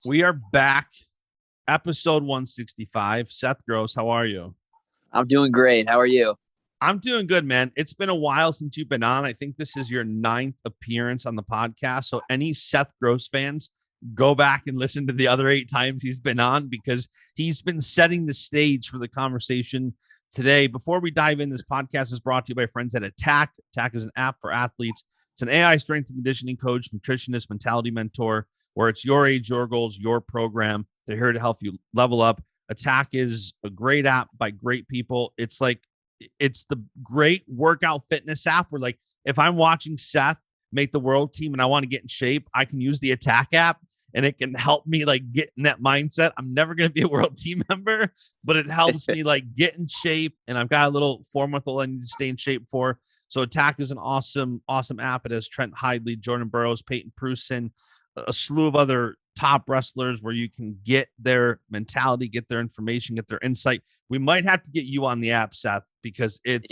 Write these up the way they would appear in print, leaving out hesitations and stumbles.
We are back. Episode 165. Seth Gross, how are you? I'm doing great. How are you? I'm doing good, man. It's been a while since you've been on. I think this is your ninth appearance on the podcast. So, any Seth Gross fans, go back and listen to the other 8 times he's been on because he's been setting the stage for the conversation today. Before we dive in, this podcast is brought to you by friends at Attack. Attack is an app for athletes. It's an AI strength and conditioning coach, nutritionist, mentality mentor, where it's your age, your goals, your program. They're here to help you level up. Attack is a great app by great people. It's the great workout fitness app where, like, if I'm watching Seth make the world team and I want to get in shape, I can use the Attack app and it can help me like get in that mindset. I'm never going to be a world team member, but it helps me like get in shape. And I've got a little 4-month-old I need to stay in shape for. So Attack is an awesome app. It has Trent Hidley, Jordan Burroughs, Peyton Prusin, a slew of other top wrestlers where you can get their mentality, get their information, get their insight. We might have to get you on the app, Seth, because it's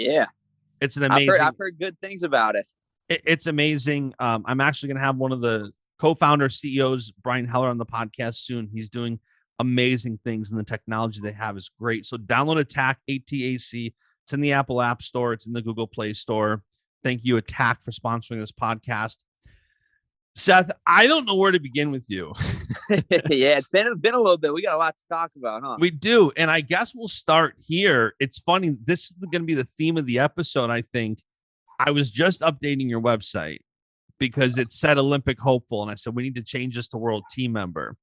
an amazing. I've heard good things about it. It's amazing. I'm actually going to have one of the co-founder CEOs, Brian Heller, on the podcast soon. He's doing amazing things, and the technology they have is great. So download Attack, ATAC. It's in the Apple App Store. It's in the Google Play Store. Thank you, Attack, for sponsoring this podcast. Seth, I don't know where to begin with you. Yeah, it's been a little bit. We got a lot to talk about, huh? We do. And I guess we'll start here. It's funny. This is going to be the theme of the episode, I think. I was just updating your website because it said Olympic hopeful. And I said, we need to change this to world team member.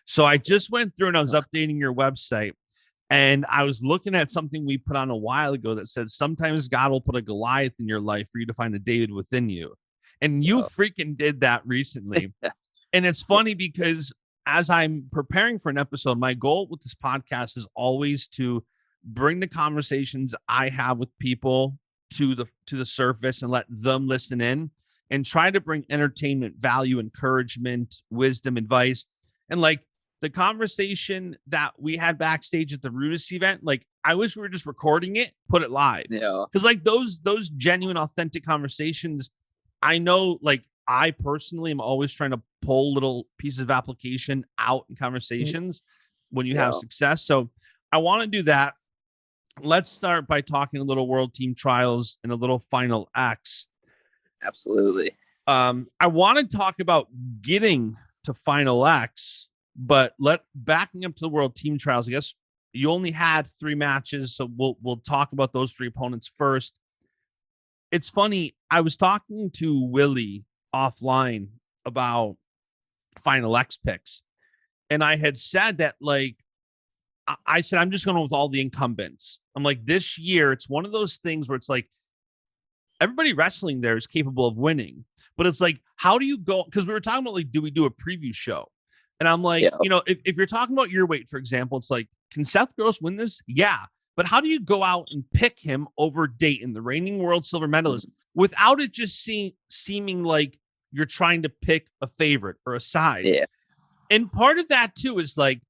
So I just went through and I was updating your website. And I was looking at something we put on a while ago that said, sometimes God will put a Goliath in your life for you to find the David within you. And you freaking did that recently. And it's funny because as I'm preparing for an episode, my goal with this podcast is always to bring the conversations I have with people to the surface and let them listen in and try to bring entertainment, value, encouragement, wisdom, advice. And like the conversation that we had backstage at the Rudis event, like I wish we were just recording it, put it live. Yeah. Because like those genuine, authentic conversations, I know, like, I personally am always trying to pull little pieces of application out in conversations when you have success. So I want to do that. Let's start by talking a little World Team Trials and a little Final X. Absolutely. I want to talk about getting to Final X, but backing up to the World Team Trials. I guess you only had 3 matches, so we'll talk about those 3 opponents first. It's funny. I was talking to Willie offline about Final X picks. And I had said that, like, I said, I'm just going with all the incumbents. I'm like, this year, it's one of those things where it's like, everybody wrestling there is capable of winning. But it's like, how do you go? Because we were talking about, like, do we do a preview show? And I'm like, if you're talking about your weight, for example, it's like, can Seth Gross win this? Yeah. But how do you go out and pick him over Dayton, the reigning world silver medalist, without it just seeming like you're trying to pick a favorite or a side? Yeah. And part of that, too, is like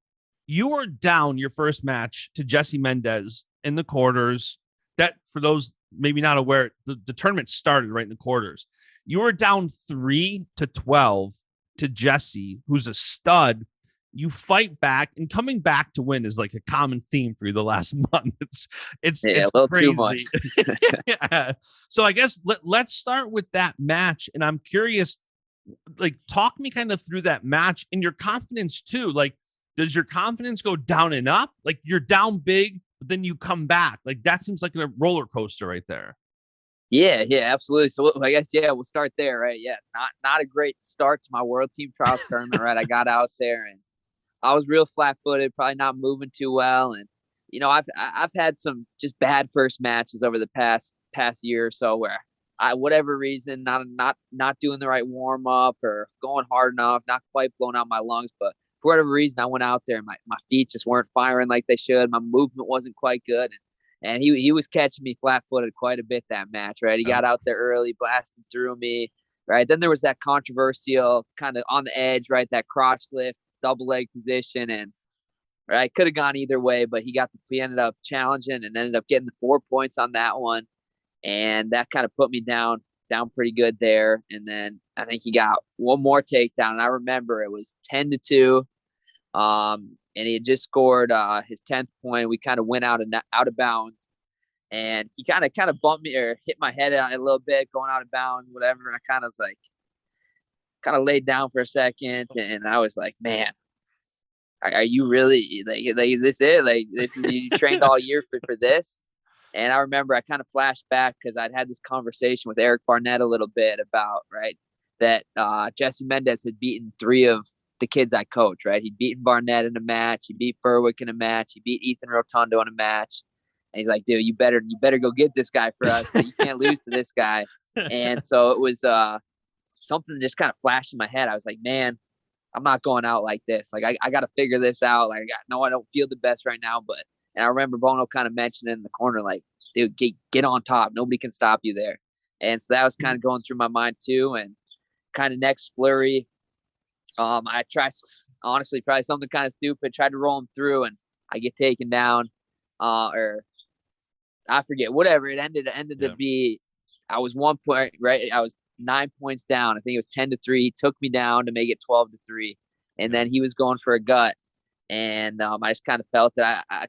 you were down your first match to Jesse Mendez in the quarters. That, for those maybe not aware, the tournament started right in the quarters. You were down 3-12 to Jesse, who's a stud. You fight back, and coming back to win is like a common theme for you the last month. It's a little crazy. Too much. Yeah. So I guess let's start with that match. And I'm curious, like, talk me kind of through that match and your confidence too. Like, does your confidence go down and up? Like, you're down big, but then you come back. Like, that seems like a roller coaster right there. Yeah, absolutely. So I guess, we'll start there, right? Yeah, not a great start to my World Team Trials tournament, right? I got out there and I was real flat-footed, probably not moving too well. And, I've had some just bad first matches over the past year or so where whatever reason, not doing the right warm-up or going hard enough, not quite blowing out my lungs. But for whatever reason, I went out there and my feet just weren't firing like they should. My movement wasn't quite good. And he was catching me flat-footed quite a bit that match, right? He got out there early, blasting through me, right? Then there was that controversial kind of on the edge, right? That crotch lift, double leg position, and right, could have gone either way, but he ended up challenging and ended up getting the 4 points on that one, and that kind of put me down pretty good there. And then I think he got one more takedown, and I remember it was 10-2, And he had just scored his 10th point. We kind of went out of bounds, and he kind of bumped me or hit my head a little bit going out of bounds, whatever. And I kind of was like, kind of laid down for a second, and I was like, man, are you really like is this it? Like, this is, you trained all year for this? And I remember I kind of flashed back because I'd had this conversation with Eric Barnett a little bit about, right, that Jesse Mendez had beaten 3 of the kids I coach, right? He'd beaten Barnett in a match. He beat Berwick in a match. He beat Ethan Rotundo in a match. And he's like, dude, you better go get this guy for us. You can't lose to this guy. And so it was something that just kind of flashed in my head. I was like, man, I'm not going out like this. Like, I got to figure this out. Like, I don't feel the best right now, but. And I remember Bono kind of mentioned in the corner, like, dude, get on top. Nobody can stop you there. And so that was kind of going through my mind too. And kind of next flurry, I tried, honestly, probably something kind of stupid, tried to roll him through, and I get taken down, or I forget, whatever. It ended to be, I was 1 point, right? I was 9 points down. I think it was 10-3. He took me down to make it 12-3. And then he was going for a gut. And I just kind of felt that I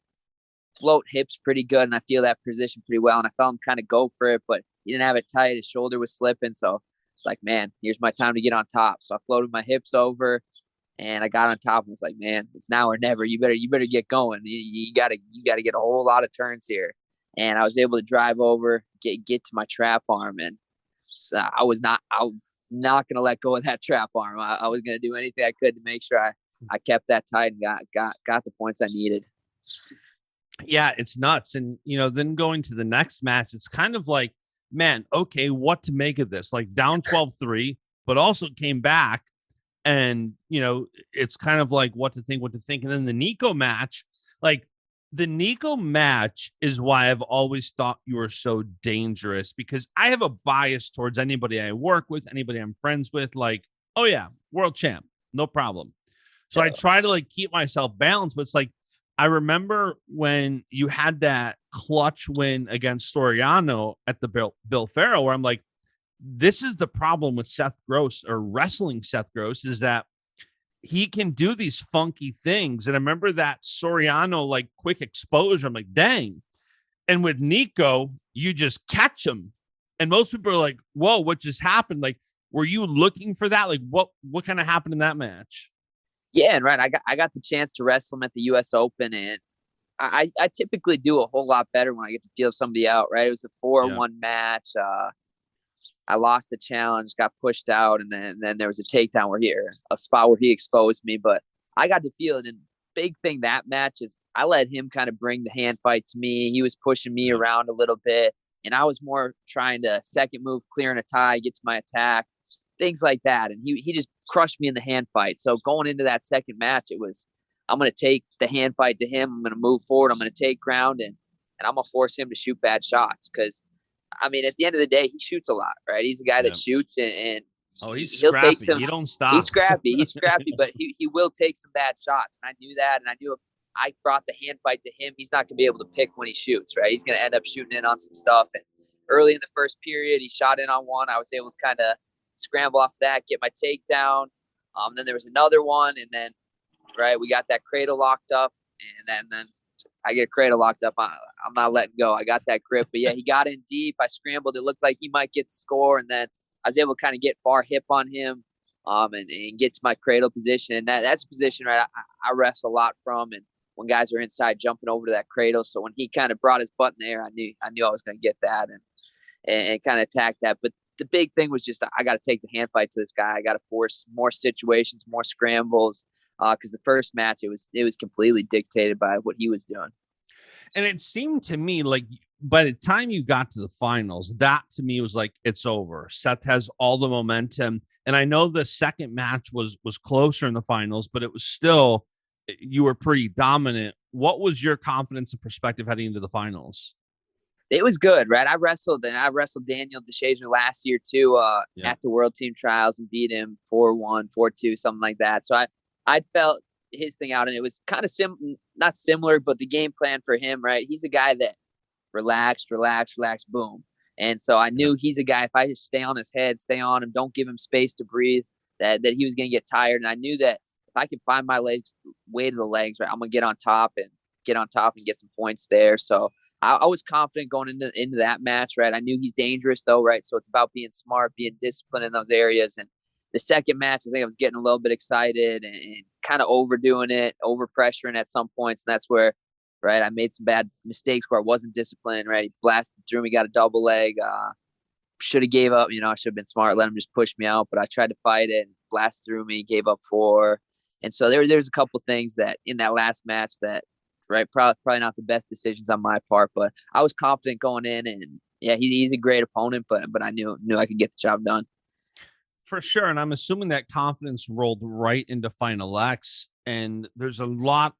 float hips pretty good, and I feel that position pretty well. And I felt him kind of go for it, but he didn't have it tight. His shoulder was slipping. So it's like, man, here's my time to get on top. So I floated my hips over, and I got on top, and was like, man, it's now or never. You better get going. You gotta get a whole lot of turns here. And I was able to drive over, get to my trap arm, and so I was not gonna let go of that trap arm. I was gonna do anything I could to make sure I kept that tight and got the points I needed. Yeah, it's nuts. And, then going to the next match, it's kind of like, man, okay, what to make of this? Like, down 12-3, but also came back. And, it's kind of like what to think. And then the Nico match, like, the Nico match is why I've always thought you were so dangerous, because I have a bias towards anybody I work with, anybody I'm friends with, like, oh yeah, world champ, no problem. So I try to, like, keep myself balanced, but it's like, I remember when you had that clutch win against Soriano at the Bill Farrow, where I'm like, this is the problem with Seth Gross, or wrestling Seth Gross, is that he can do these funky things. And I remember that Soriano, like, quick exposure. I'm like, dang. And with Nico, you just catch him. And most people are like, whoa, what just happened? Like, were you looking for that? Like, what kind of happened in that match? Yeah, and right, I got the chance to wrestle him at the U.S. Open, and I typically do a whole lot better when I get to feel somebody out. Right, it was a 4-1 match. I lost the challenge, got pushed out, and then there was a takedown a spot where he exposed me, but I got to feel it. And big thing that match is I let him kind of bring the hand fight to me. He was pushing me around a little bit, and I was more trying to second move, clearing a tie, get to my attack, things like that. And he just crushed me in the hand fight. So going into that second match, it was, I'm going to take the hand fight to him. I'm going to move forward. I'm going to take ground, and I'm going to force him to shoot bad shots. Cause I mean, at the end of the day, he shoots a lot, right? He's a guy that shoots, and he'll scrappy. Take some, he don't stop. He's scrappy, but he will take some bad shots. And I knew that. And I knew if I brought the hand fight to him, he's not going to be able to pick when he shoots, right? He's going to end up shooting in on some stuff. And early in the first period, he shot in on one. I was able to kind of scramble off that, get my takedown. Then there was another one, and then we got that cradle locked up, and then I get a cradle locked up. I'm not letting go. I got that grip, but yeah, he got in deep. I scrambled. It looked like he might get the score, and then I was able to kind of get far hip on him, and get to my cradle position. And that's a position, right, I wrestle a lot from, and when guys are inside jumping over to that cradle. So when he kind of brought his butt in there, I knew I was going to get that and kind of attack that. But the big thing was just I got to take the hand fight to this guy. I got to force more situations, more scrambles, because the first match it was completely dictated by what he was doing. And it seemed to me like by the time you got to the finals, that to me was like, it's over. Seth has all the momentum. And I know the second match was closer in the finals, but it was still, you were pretty dominant. What was your confidence and perspective heading into the finals? It was good, right? I wrestled Daniel DeShazer last year too, at the World Team Trials, and beat him 4-1, 4-2, something like that. So I felt his thing out, and it was kind of not similar, but the game plan for him, right? He's a guy that relax, boom. And so I knew he's a guy, if I just stay on his head, stay on him, don't give him space to breathe, that he was going to get tired. And I knew that if I could find my weight of the legs, right? I'm going to get on top and get some points there. So I was confident going into that match, right? I knew he's dangerous though, right? So it's about being smart, being disciplined in those areas. And the second match, I think I was getting a little bit excited and kind of overdoing it, over pressuring at some points. And that's where, right, I made some bad mistakes where I wasn't disciplined, right? He blasted through me, got a double leg. Should have gave up, I should have been smart, let him just push me out. But I tried to fight it and blast through me, gave up 4. And so there's a couple things that in that last match that, right, probably not the best decisions on my part, but I was confident going in. And yeah, he's a great opponent, but I knew I could get the job done. For sure. And I'm assuming that confidence rolled right into Final X. And there's a lot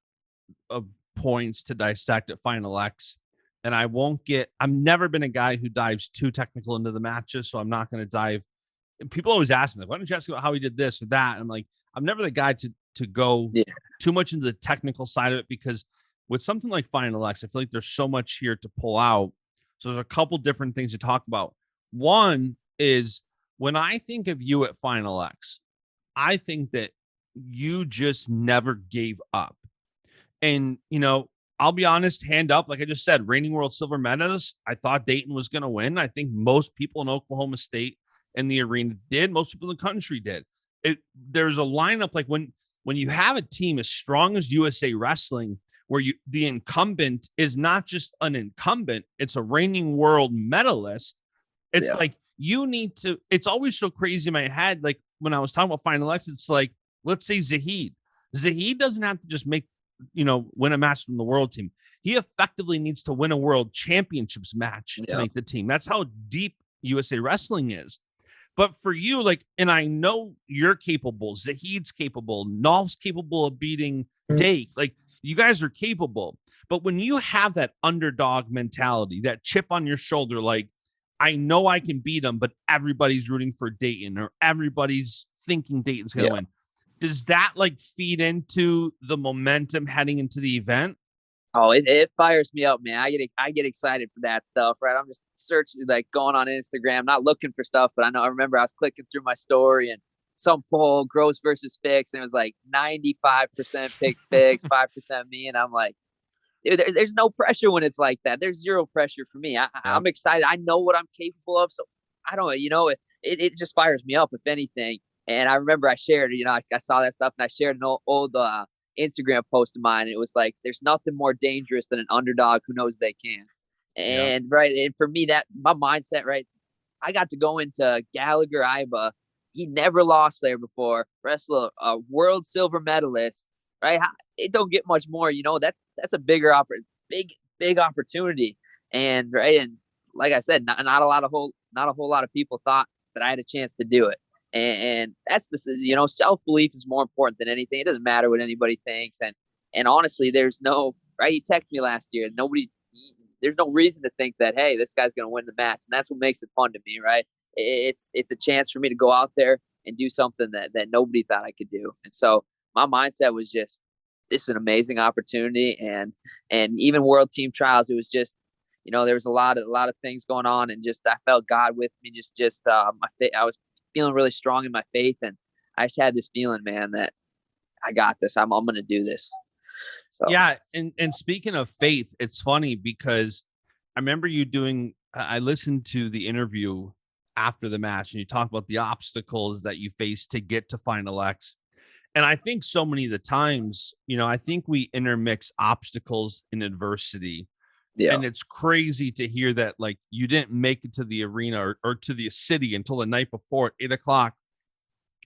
of points to dissect at Final X. And I've never been a guy who dives too technical into the matches. So I'm not going to dive. People always ask me, like, why don't you ask about how he did this or that? And I'm like, I'm never the guy to go too much into the technical side of it, because with something like Final X, I feel like there's so much here to pull out. So there's a couple different things to talk about. One is, when I think of you at Final X, I think that you just never gave up. And, I'll be honest, hand up, like I just said, reigning world silver medalist, I thought Dayton was going to win. I think most people in Oklahoma State and the arena did. Most people in the country did. There's a lineup, like when you have a team as strong as USA Wrestling, where the incumbent is not just an incumbent, it's a reigning world medalist. It's like, you need to, it's always so crazy in my head. Like when I was talking about Final X, it's like, let's say Zahid doesn't have to just win a match from the world team. He effectively needs to win a world championships match to make the team. That's how deep USA Wrestling is. But for you, like, and I know you're capable, Zahid's capable, Nolf's capable of beating Dake. Like, you guys are capable. But when you have that underdog mentality, that chip on your shoulder, like, I know I can beat them, but everybody's rooting for Dayton, or everybody's thinking Dayton's going to win. Does that like feed into the momentum heading into the event? Oh, it fires me up, man. I get excited for that stuff, right? I'm just searching, like going on Instagram, not looking for stuff, but I remember I was clicking through my story and some poll, Gross versus Fix, and it was like 95% pick Fix, 5% me, and I'm like, dude, there's no pressure when it's like that. There's zero pressure for me. I'm excited. I know what I'm capable of, so I don't, it just fires me up, if anything. And I remember I shared, I saw that stuff and I shared an old Instagram post of mine. And it was like, there's nothing more dangerous than an underdog who knows they can. And right. And for me, that my mindset, right. I got to go into Gallagher, Iba. He never lost there before. Wrestler, a world silver medalist, right? It don't get much more, that's a big opportunity. And right. And like I said, not a whole lot of people thought that I had a chance to do it. And that's self-belief is more important than anything. It doesn't matter what anybody thinks. And honestly, there's no, right. You texted me last year. There's no reason to think that, hey, this guy's going to win the match. And that's what makes it fun to me. Right. It's a chance for me to go out there and do something that nobody thought I could do. And so my mindset was just, this is an amazing opportunity. And even world team trials, it was just, there was a lot of things going on, and just, I felt God with me. I was feeling really strong in my faith, and I just had this feeling, man, that I got this. I'm going to do this. So yeah, and speaking of faith, it's funny because I remember you I listened to the interview after the match, and you talk about the obstacles that you faced to get to Final X. And I think so many of the times, I think we intermix obstacles in adversity. Yeah. And it's crazy to hear that, like, you didn't make it to the arena or to the city until the night before at 8:00,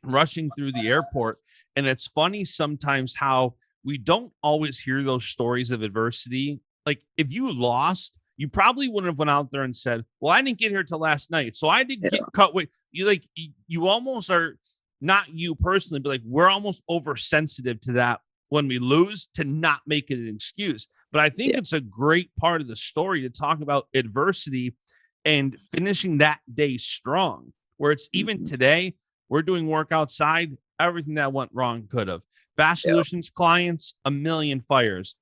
rushing through the airport. And it's funny sometimes how we don't always hear those stories of adversity. Like, if you lost, you probably wouldn't have went out there and said, well, I didn't get here till last night, so I didn't get cut with you. Like, you almost are, not you personally, but like, we're almost oversensitive to that when we lose, to not make it an excuse. But I think it's a great part of the story to talk about adversity and finishing that day strong, where it's even today, we're doing work outside, everything that went wrong could have. Bash Solutions clients, a million fires.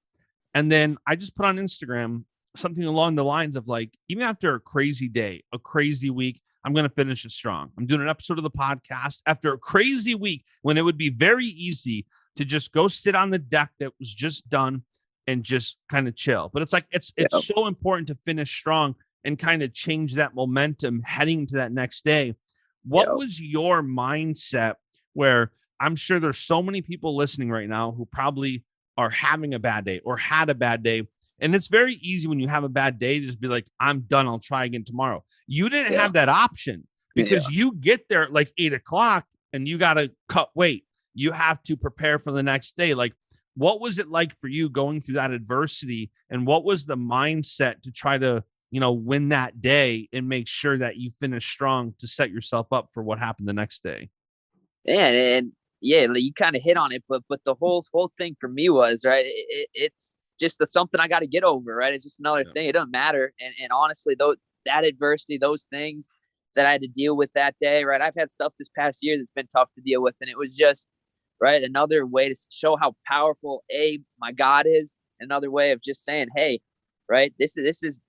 And then I just put on Instagram something along the lines of, like, even after a crazy day, a crazy week, I'm going to finish it strong. I'm doing an episode of the podcast after a crazy week when it would be very easy to just go sit on the deck that was just done and just kind of chill. But it's like, it's so important to finish strong and kind of change that momentum heading to that next day. What was your mindset where I'm sure there's so many people listening right now who probably are having a bad day or had a bad day. And it's very easy when you have a bad day to just be like, I'm done. I'll try again tomorrow. You didn't have that option because you get there at like 8:00 and you got to cut weight. You have to prepare for the next day. Like, what was it like for you going through that adversity? And what was the mindset to try to, win that day and make sure that you finish strong to set yourself up for what happened the next day? And you kind of hit on it, but the whole thing for me was, right, it's just something I got to get over, right? It's just another thing. It doesn't matter. And honestly, that adversity, those things that I had to deal with that day, right? I've had stuff this past year that's been tough to deal with. And it was just, right, another way to show how powerful my God is. Another way of just saying, hey, right, this is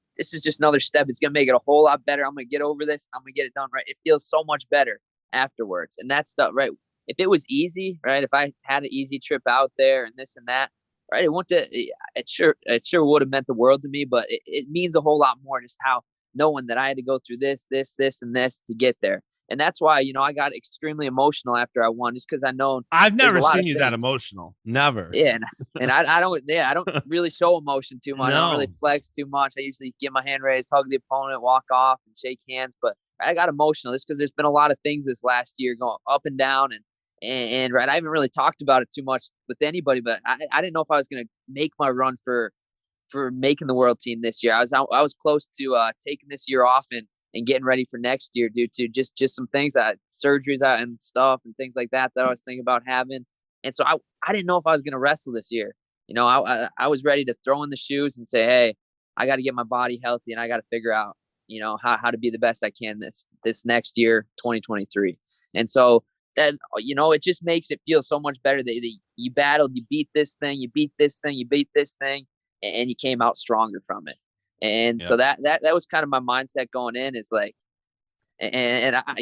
just another step. It's going to make it a whole lot better. I'm going to get over this. I'm going to get it done, right? It feels so much better afterwards. And that stuff, right? If it was easy, right? If I had an easy trip out there and this and that, right? It sure would have meant the world to me, but it means a whole lot more just how knowing that I had to go through this, and this to get there. And that's why, I got extremely emotional after I won, just because I know I've never seen you that emotional. Never. Yeah. And I don't really show emotion too much. No. I don't really flex too much. I usually get my hand raised, hug the opponent, walk off and shake hands. But I got emotional just because there's been a lot of things this last year going up and down. And right, I haven't really talked about it too much with anybody, but I didn't know if I was going to make my run for making the world team this year. I was close to taking this year off and getting ready for next year due to just some things, surgeries out and stuff and things like that I was thinking about having. And so I didn't know if I was going to wrestle this year. I was ready to throw in the shoes and say, hey, I got to get my body healthy and I got to figure out, how to be the best I can this next year, 2023. And so that, it just makes it feel so much better that you battled, you beat this thing, you beat this thing, you beat this thing, and you came out stronger from it. And so that was kind of my mindset going in, is like, and I,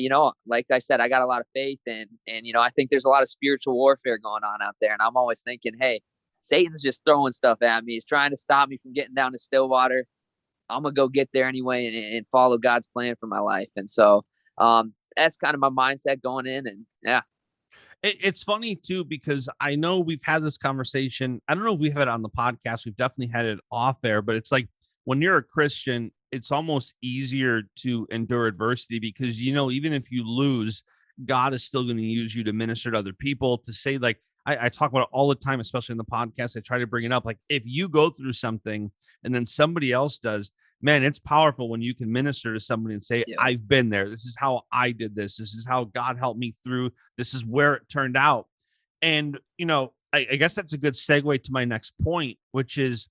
like I said, I got a lot of faith and I think there's a lot of spiritual warfare going on out there. And I'm always thinking, hey, Satan's just throwing stuff at me. He's trying to stop me from getting down to Stillwater. I'm going to go get there anyway and follow God's plan for my life. And so, that's kind of my mindset going in. And yeah. It's funny too, because I know we've had this conversation. I don't know if we've had it on the podcast. We've definitely had it off air, but it's like, when you're a Christian, it's almost easier to endure adversity because, even if you lose, God is still going to use you to minister to other people, to say, like, I talk about it all the time, especially in the podcast. I try to bring it up. Like, if you go through something and then somebody else does, man, it's powerful when you can minister to somebody and say, I've been there. This is how I did this. This is how God helped me through. This is where it turned out. And, I guess that's a good segue to my next point, which is,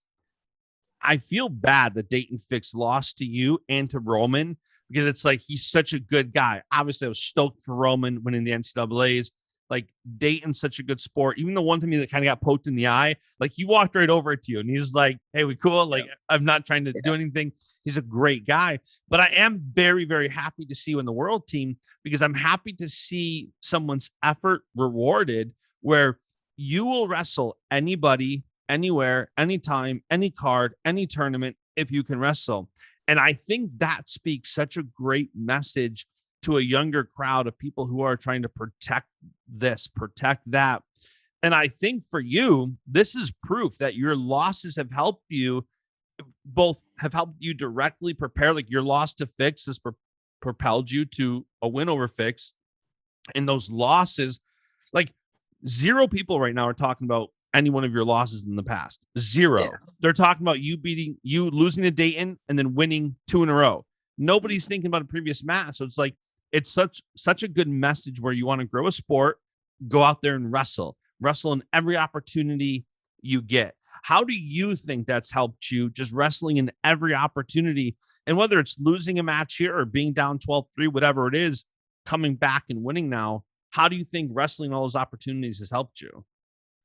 I feel bad that Dayton Fix lost to you and to Roman, because it's like, he's such a good guy. Obviously, I was stoked for Roman winning the NCAAs. Like, Dayton's such a good sport. Even the one to me that kind of got poked in the eye, like, he walked right over to you and he's like, hey, we cool? Like, I'm not trying to do anything. He's a great guy. But I am very, very happy to see you in the world team, because I'm happy to see someone's effort rewarded, where you will wrestle anybody, anywhere, anytime, any card, any tournament, if you can wrestle. And I think that speaks such a great message to a younger crowd of people who are trying to protect this, protect that. And I think for you, this is proof that your losses have helped you, both have helped you directly prepare. Like, your loss to Fix has propelled you to a win over Fix. And those losses, like, 0 people right now are talking about any one of your losses in the past. 0. Yeah. They're talking about you losing to Dayton and then winning 2 in a row. Nobody's thinking about a previous match. So it's like, it's such a good message where you want to grow a sport, go out there and wrestle in every opportunity you get. How do you think that's helped you, just wrestling in every opportunity? And whether it's losing a match here or being down 12-3, whatever it is, coming back and winning now, how do you think wrestling all those opportunities has helped you?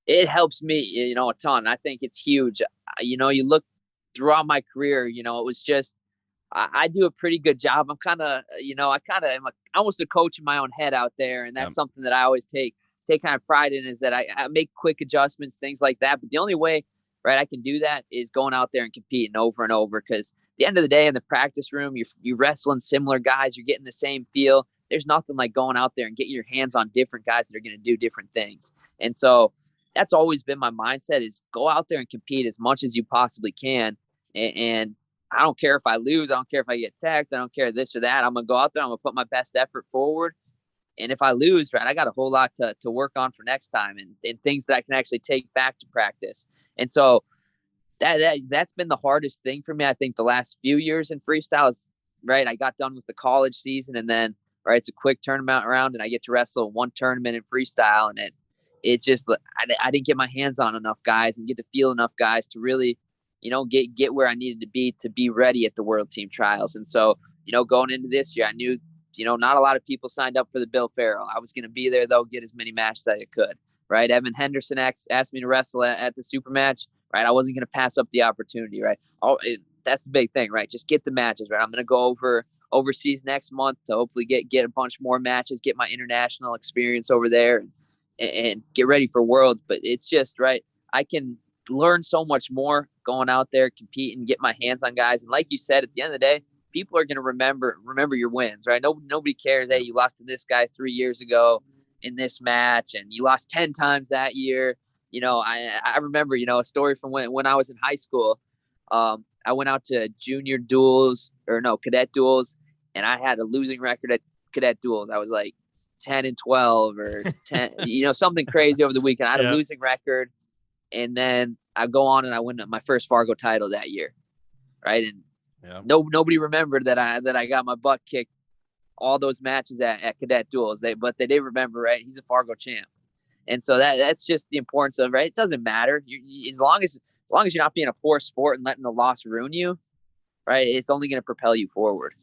It helps me, a ton. I think it's huge. You look throughout my career, it was just, I do a pretty good job. I'm kind of, I'm almost a coach in my own head out there. And that's something that I always take take kind of pride in is that I make quick adjustments, things like that. But the only way, right, I can do that is going out there and competing over and over. Because at the end of the day, in the practice room, you're wrestling similar guys, you're getting the same feel. There's nothing like going out there and getting your hands on different guys that are going to do different things. And so that's always been my mindset, is go out there and compete as much as you possibly can. And I don't care if I lose. I don't care if I get tagged. I don't care this or that. I'm going to go out there. I'm going to put my best effort forward. And if I lose, right, I got a whole lot to work on for next time, and things that I can actually take back to practice. And so that's been the hardest thing for me, I think, the last few years in freestyle is, right, I got done with the college season, and then, right, it's a quick tournament round, and I get to wrestle one tournament in freestyle. And it's just, I didn't get my hands on enough guys and get to feel enough guys to really, get where I needed to be ready at the World Team Trials. And so, going into this year, I knew, not a lot of people signed up for the Bill Farrell. I was going to be there, though, get as many matches as I could, right? Evan Henderson asked me to wrestle at the super match, right? I wasn't going to pass up the opportunity, right? That's the big thing, right? Just get the matches, right? I'm going to go overseas next month to hopefully get a bunch more matches, get my international experience over there, and get ready for Worlds. But it's just, right, I can learn so much more going out there, compete, and get my hands on guys. And like you said, at the end of the day, people are going to remember your wins, right? Nobody cares that you lost to this guy 3 years ago in this match, and you lost 10 times that year. I remember, a story from when I was in high school. I went out to cadet duels, and I had a losing record at cadet duels. I was like 10-12 or 10, something crazy over the weekend. I had a losing record, and then I go on and I win my first Fargo title that year, right? And nobody remembered that I got my butt kicked all those matches at cadet duels. But they did remember, right? He's a Fargo champ, and so that's just the importance of, right. It doesn't matter as long as you're not being a poor sport and letting the loss ruin you, right? It's only going to propel you forward.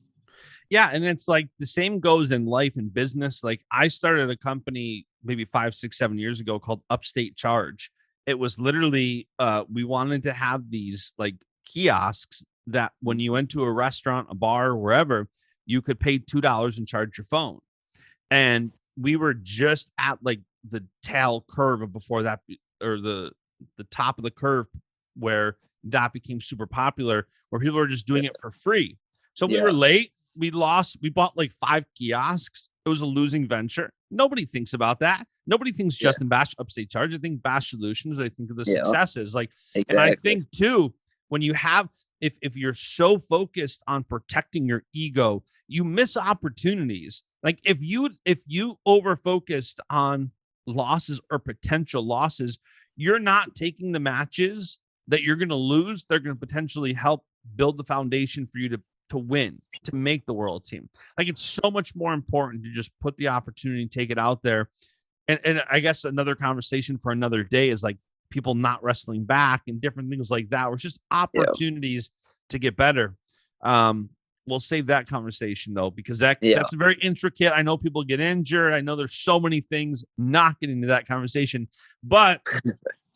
Yeah, and it's like the same goes in life and business. Like I started a company maybe 5, 6, 7 years ago called Upstate Charge. It was literally we wanted to have these like kiosks that when you went to a restaurant, a bar, wherever, you could pay $2 and charge your phone. And we were just at like the tail curve of before that, or the top of the curve where that became super popular, where people were just doing it for free. So we were late. We bought like 5 kiosks. It was a losing venture. Nobody thinks about that. Nobody thinks Justin Bash Upstate Charge. I think Bash Solutions. I think of the successes. Like, exactly. And I think too, when you have, if you're so focused on protecting your ego, you miss opportunities. Like if you over focused on losses or potential losses, you're not taking the matches that you're going to lose. They're going to potentially help build the foundation for you to win, to make the world team. Like it's so much more important to just put the opportunity, take it out there. And I guess another conversation for another day is like people not wrestling back and different things like that, where it's just opportunities to get better. We'll save that conversation though, because that's very intricate. I know people get injured. I know there's so many things, not getting into that conversation. But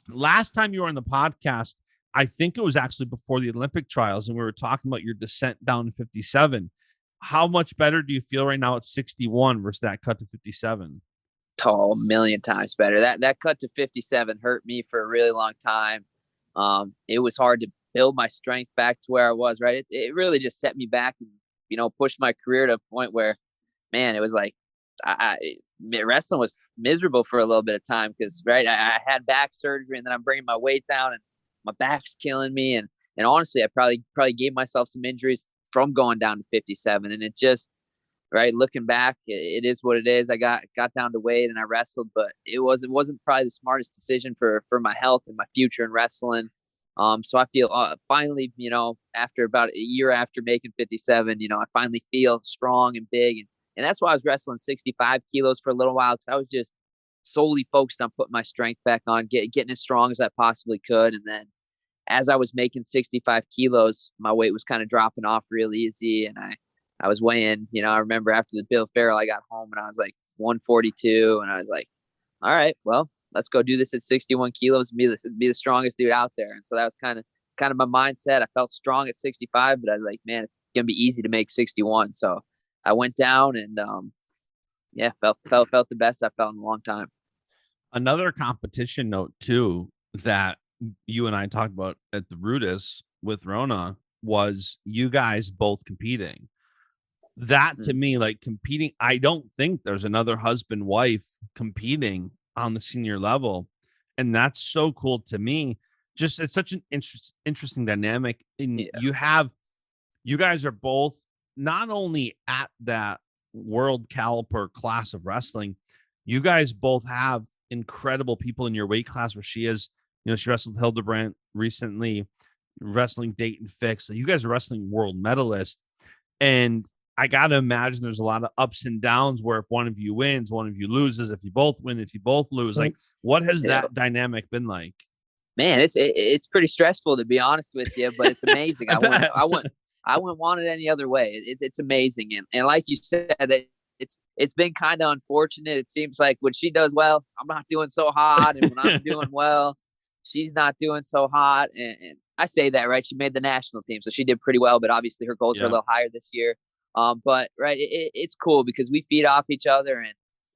last time you were on the podcast, I think it was actually before the Olympic trials, and we were talking about your descent down to 57. How much better do you feel right now at 61 versus that cut to 57? Oh, a million times better. That cut to 57 hurt me for a really long time. It was hard to build my strength back to where I was, right? It really just set me back and, pushed my career to a point where, man, it was like, wrestling was miserable for a little bit of time because, right, I had back surgery and then I'm bringing my weight down and my back's killing me. And honestly, I probably gave myself some injuries from going down to 57. And it just, right, looking back, it is what it is. I got down to weight and I wrestled, but it wasn't probably the smartest decision for my health and my future in wrestling. So I feel finally, after about a year after making 57, I finally feel strong and big. And that's why I was wrestling 65 kilos for a little while, because I was just solely focused on putting my strength back on, getting as strong as I possibly could. And then as I was making 65 kilos, my weight was kind of dropping off real easy. And I was weighing, I remember after the Bill Farrell, I got home and I was like 142. And I was like, all right, well, let's go do this at 61 kilos and be the strongest dude out there. And so that was kind of my mindset. I felt strong at 65, but I was like, man, it's going to be easy to make 61. So I went down and, felt the best I felt in a long time. Another competition note too that you and I talked about at the Rudis with Rona was you guys both competing. That to me, like competing, I don't think there's another husband wife competing on the senior level, and that's so cool to me. Just it's such an interesting dynamic. And you guys are both not only at that world caliber class of wrestling, you guys both have incredible people in your weight class where she is, she wrestled Hildebrandt recently, wrestling Dayton Fix. So you guys are wrestling world medalists. And I got to imagine there's a lot of ups and downs where if one of you wins, one of you loses, if you both win, if you both lose, like what has that dynamic been like? Man, it's pretty stressful, to be honest with you, but it's amazing. I wouldn't want it any other way. It's amazing. And like you said, it's been kind of unfortunate. It seems like when she does well, I'm not doing so hot. And when I'm doing well, she's not doing so hot. And I say that, right? She made the national team, so she did pretty well, but obviously her goals are a little higher this year. But right, it's cool because we feed off each other,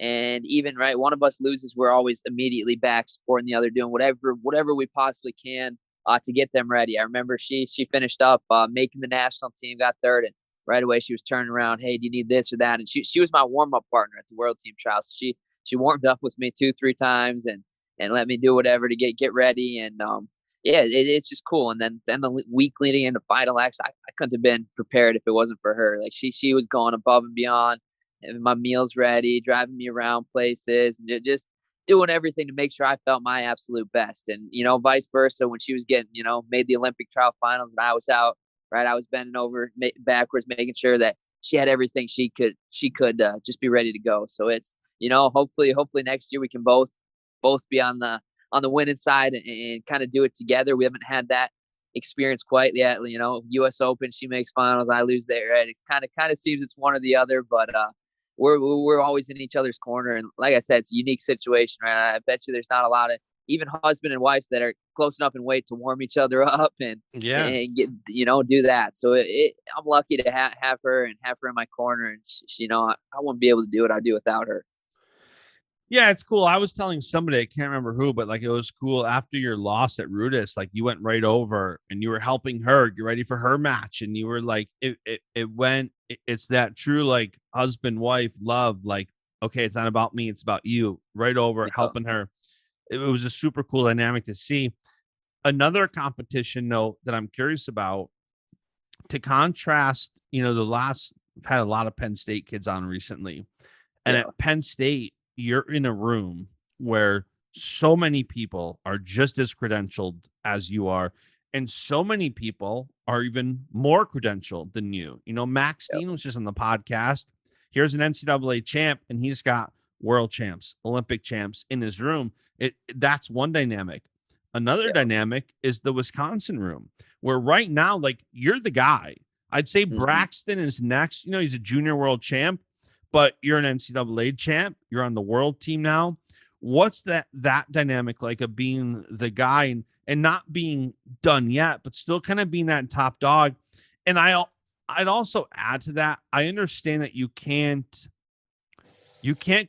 and even right, one of us loses, we're always immediately back supporting the other, doing whatever we possibly can to get them ready. I remember she finished up making the national team, got third, and right away she was turning around, hey, do you need this or that? And she was my warm up partner at the world team trials. She warmed up with me 2-3 times and let me do whatever to get ready. And it's just cool. And then the week leading into Final X, I couldn't have been prepared if it wasn't for her. Like she was going above and beyond, having my meals ready, driving me around places, and just doing everything to make sure I felt my absolute best. And, vice versa, when she was getting, made the Olympic trial finals and I was out, right, I was bending over backwards, making sure that she had everything she could just be ready to go. So it's, hopefully next year we can both be on the winning side and kind of do it together. We haven't had that experience quite yet. US Open, she makes finals, I lose there. Right? It kind of seems it's one or the other, but we're always in each other's corner. And like I said, it's a unique situation, right? I bet you there's not a lot of even husband and wives that are close enough in weight to warm each other up and get, do that. So I'm lucky to have her and have her in my corner. And she, I wouldn't be able to do what I do without her. Yeah, it's cool. I was telling somebody, I can't remember who, but like it was cool after your loss at Rudis, like you went right over and you were helping her get ready for her match. And you were like, it's that true, like husband, wife, love, like, okay, it's not about me, it's about you, right over helping her. It was a super cool dynamic to see. Another competition note that I'm curious about to contrast, I've had a lot of Penn State kids on recently. And at Penn State, you're in a room where so many people are just as credentialed as you are. And so many people are even more credentialed than you. Max Steen was just on the podcast. Here's an NCAA champ, and he's got world champs, Olympic champs in his room. That's one dynamic. Another dynamic is the Wisconsin room, where right now, like you're the guy. I'd say Braxton is next. He's a junior world champ, but you're an NCAA champ. You're on the world team now. What's that dynamic like of being the guy and not being done yet, but still kind of being that top dog? And I'd also add to that, I understand that you can't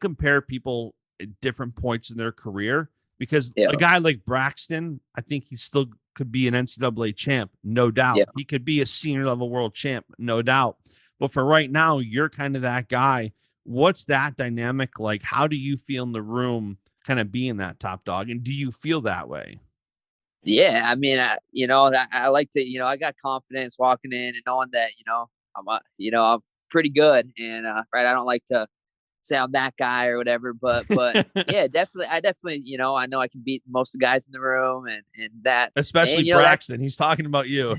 compare people at different points in their career because a guy like Braxton, I think he still could be an NCAA champ, no doubt. Yeah. He could be a senior level world champ, no doubt. But for right now, you're kind of that guy. What's that dynamic like? How do you feel in the room kind of being that top dog? And do you feel that way? Yeah, I mean, I like to, I got confidence walking in and knowing that, I'm pretty good. And, right, I don't like to say I'm that guy or whatever, but yeah, definitely, I know I can beat most of the guys in the room and that. Especially Braxton, he's talking about you.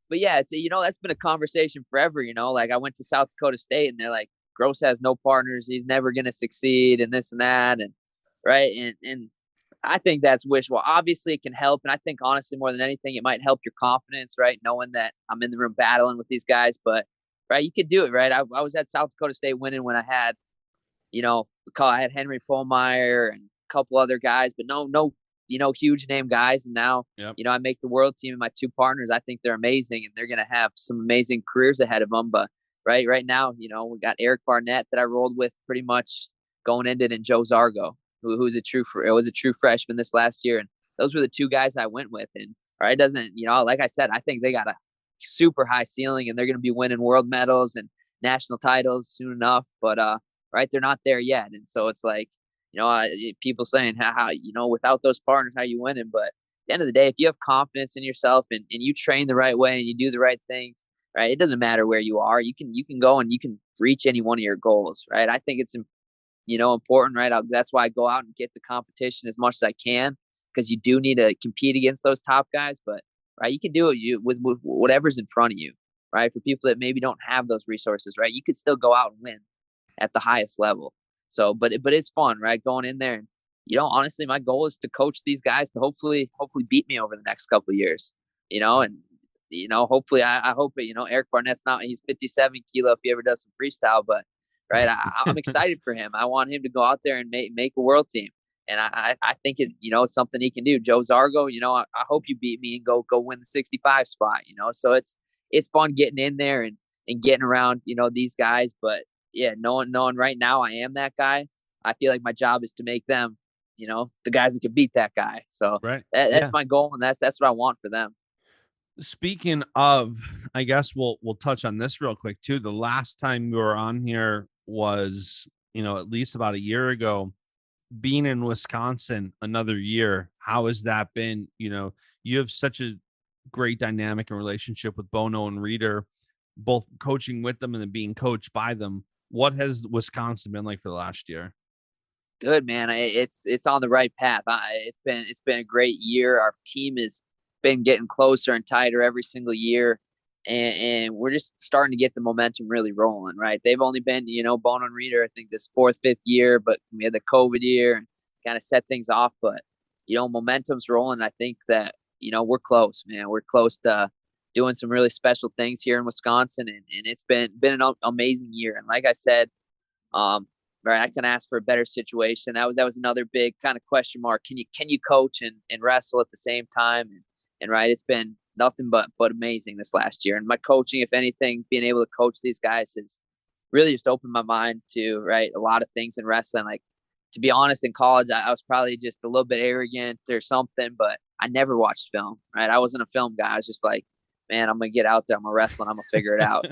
But yeah, it's, that's been a conversation forever, like I went to South Dakota State and they're like, Gross has no partners. He's never going to succeed and this and that. And right. And I think that's wishful. Obviously it can help. And I think honestly, more than anything, it might help your confidence, right? Knowing that I'm in the room battling with these guys, but right, you could do it, right? I was at South Dakota State winning when I had, I had Henry Pohlmeyer and a couple other guys, but no, huge name guys. And now, I make the world team and my two partners, I think they're amazing and they're going to have some amazing careers ahead of them. But right now, we got Eric Barnett that I rolled with pretty much going into it, and Joe Zargo, who's was a true freshman this last year. And those were the two guys I went with. And it doesn't, like I said, I think they got a super high ceiling, and they're going to be winning world medals and national titles soon enough. But they're not there yet. And so it's like, people saying how without those partners, how you winning. But at the end of the day, if you have confidence in yourself and you train the right way and you do the right things, right, it doesn't matter where you are. You can go and you can reach any one of your goals, right? I think it's important, right? That's why I go out and get the competition as much as I can, because you do need to compete against those top guys. But right, you can do it with whatever's in front of you, right? For people that maybe don't have those resources, right, you could still go out and win at the highest level. So, but it's fun, right? Going in there, and honestly, my goal is to coach these guys to hopefully beat me over the next couple of years, and hopefully I hope it, Eric Barnett's he's 57 kilo if he ever does some freestyle, but right, I'm excited for him. I want him to go out there and make a world team. And I think it's something he can do. Joe Zargo, I hope you beat me and go win the 65 spot, so it's fun getting in there and getting around, these guys. But yeah, knowing right now I am that guy, I feel like my job is to make them, the guys that can beat that guy. So that's my goal. And that's what I want for them. Speaking of, I guess we'll touch on this real quick too. The last time we were on here was, at least about a year ago. Being in Wisconsin another year, how has that been? You have such a great dynamic and relationship with Bono and Reeder, both coaching with them and then being coached by them. What has Wisconsin been like for the last year? Good, man. It's on the right path. It's been a great year. Our team has been getting closer and tighter every single year. And we're just starting to get the momentum really rolling, right? They've only been, Bono and Reeder, I think this 4th, 5th year, but we had the COVID year and kind of set things off. But, momentum's rolling. I think that, we're close, man. We're close to doing some really special things here in Wisconsin. And it's been an amazing year. And like I said, right, I can ask for a better situation. That was another big kind of question mark. Can you coach and wrestle at the same time? And right, it's been nothing but amazing this last year. And my coaching, if anything, being able to coach these guys has really just opened my mind to, right, a lot of things in wrestling. Like, to be honest, in college, I was probably just a little bit arrogant or something, but I never watched film, right? I wasn't a film guy. I was just like, man, I'm going to get out there. I'm going to wrestle and I'm going to figure it out.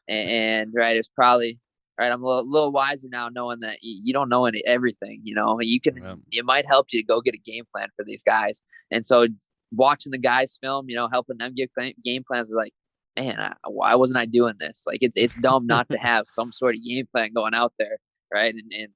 and right, it's probably, right, I'm a little wiser now knowing that you don't know everything, it might help you to go get a game plan for these guys. And so watching the guys film, helping them get game plans, is like, man, why wasn't I doing this? Like, it's dumb not to have some sort of game plan going out there, right?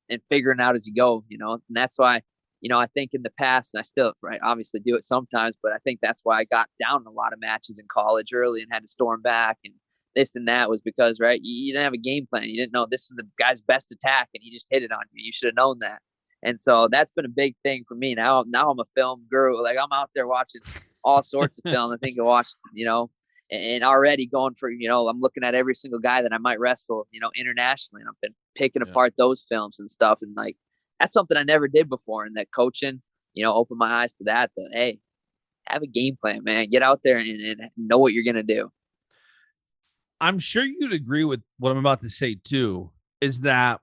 And figuring out as you go, and that's why, I think in the past, and I still, right, obviously do it sometimes, but I think that's why I got down in a lot of matches in college early and had to storm back and this and that, was because, right, you didn't have a game plan. You didn't know this is the guy's best attack and he just hit it on you. You should have known that. And so that's been a big thing for me. Now I'm a film guru. Like, I'm out there watching all sorts of film. I think I watched, and already going for, I'm looking at every single guy that I might wrestle, internationally. And I've been picking apart those films and stuff. And like, that's something I never did before. And that coaching, opened my eyes to that, hey, have a game plan, man. Get out there and know what you're going to do. I'm sure you'd agree with what I'm about to say too, is that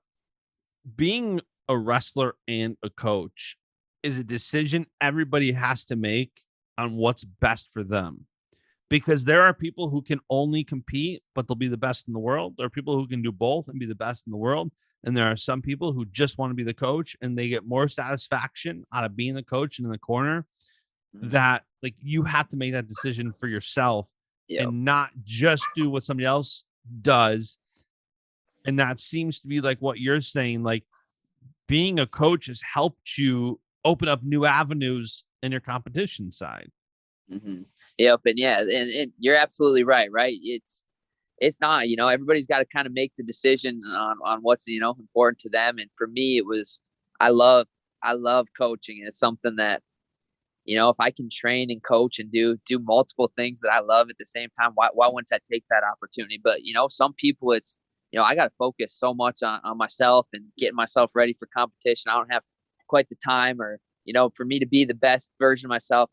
being a wrestler and a coach is a decision everybody has to make on what's best for them. Because there are people who can only compete, but they'll be the best in the world. There are people who can do both and be the best in the world. And there are some people who just want to be the coach and they get more satisfaction out of being the coach and in the corner. That, like, you have to make that decision for yourself and not just do what somebody else does. And that seems to be like what you're saying. Like, being a coach has helped you open up new avenues in your competition side. Mm-hmm. Yep. And and you're absolutely right. Right. It's not, everybody's got to kind of make the decision on what's, important to them. And for me, it was, I love coaching. And it's something that, if I can train and coach and do multiple things that I love at the same time, why wouldn't I take that opportunity? But, some people, it's, I got to focus so much on myself and getting myself ready for competition. I don't have quite the time, or, for me to be the best version of myself.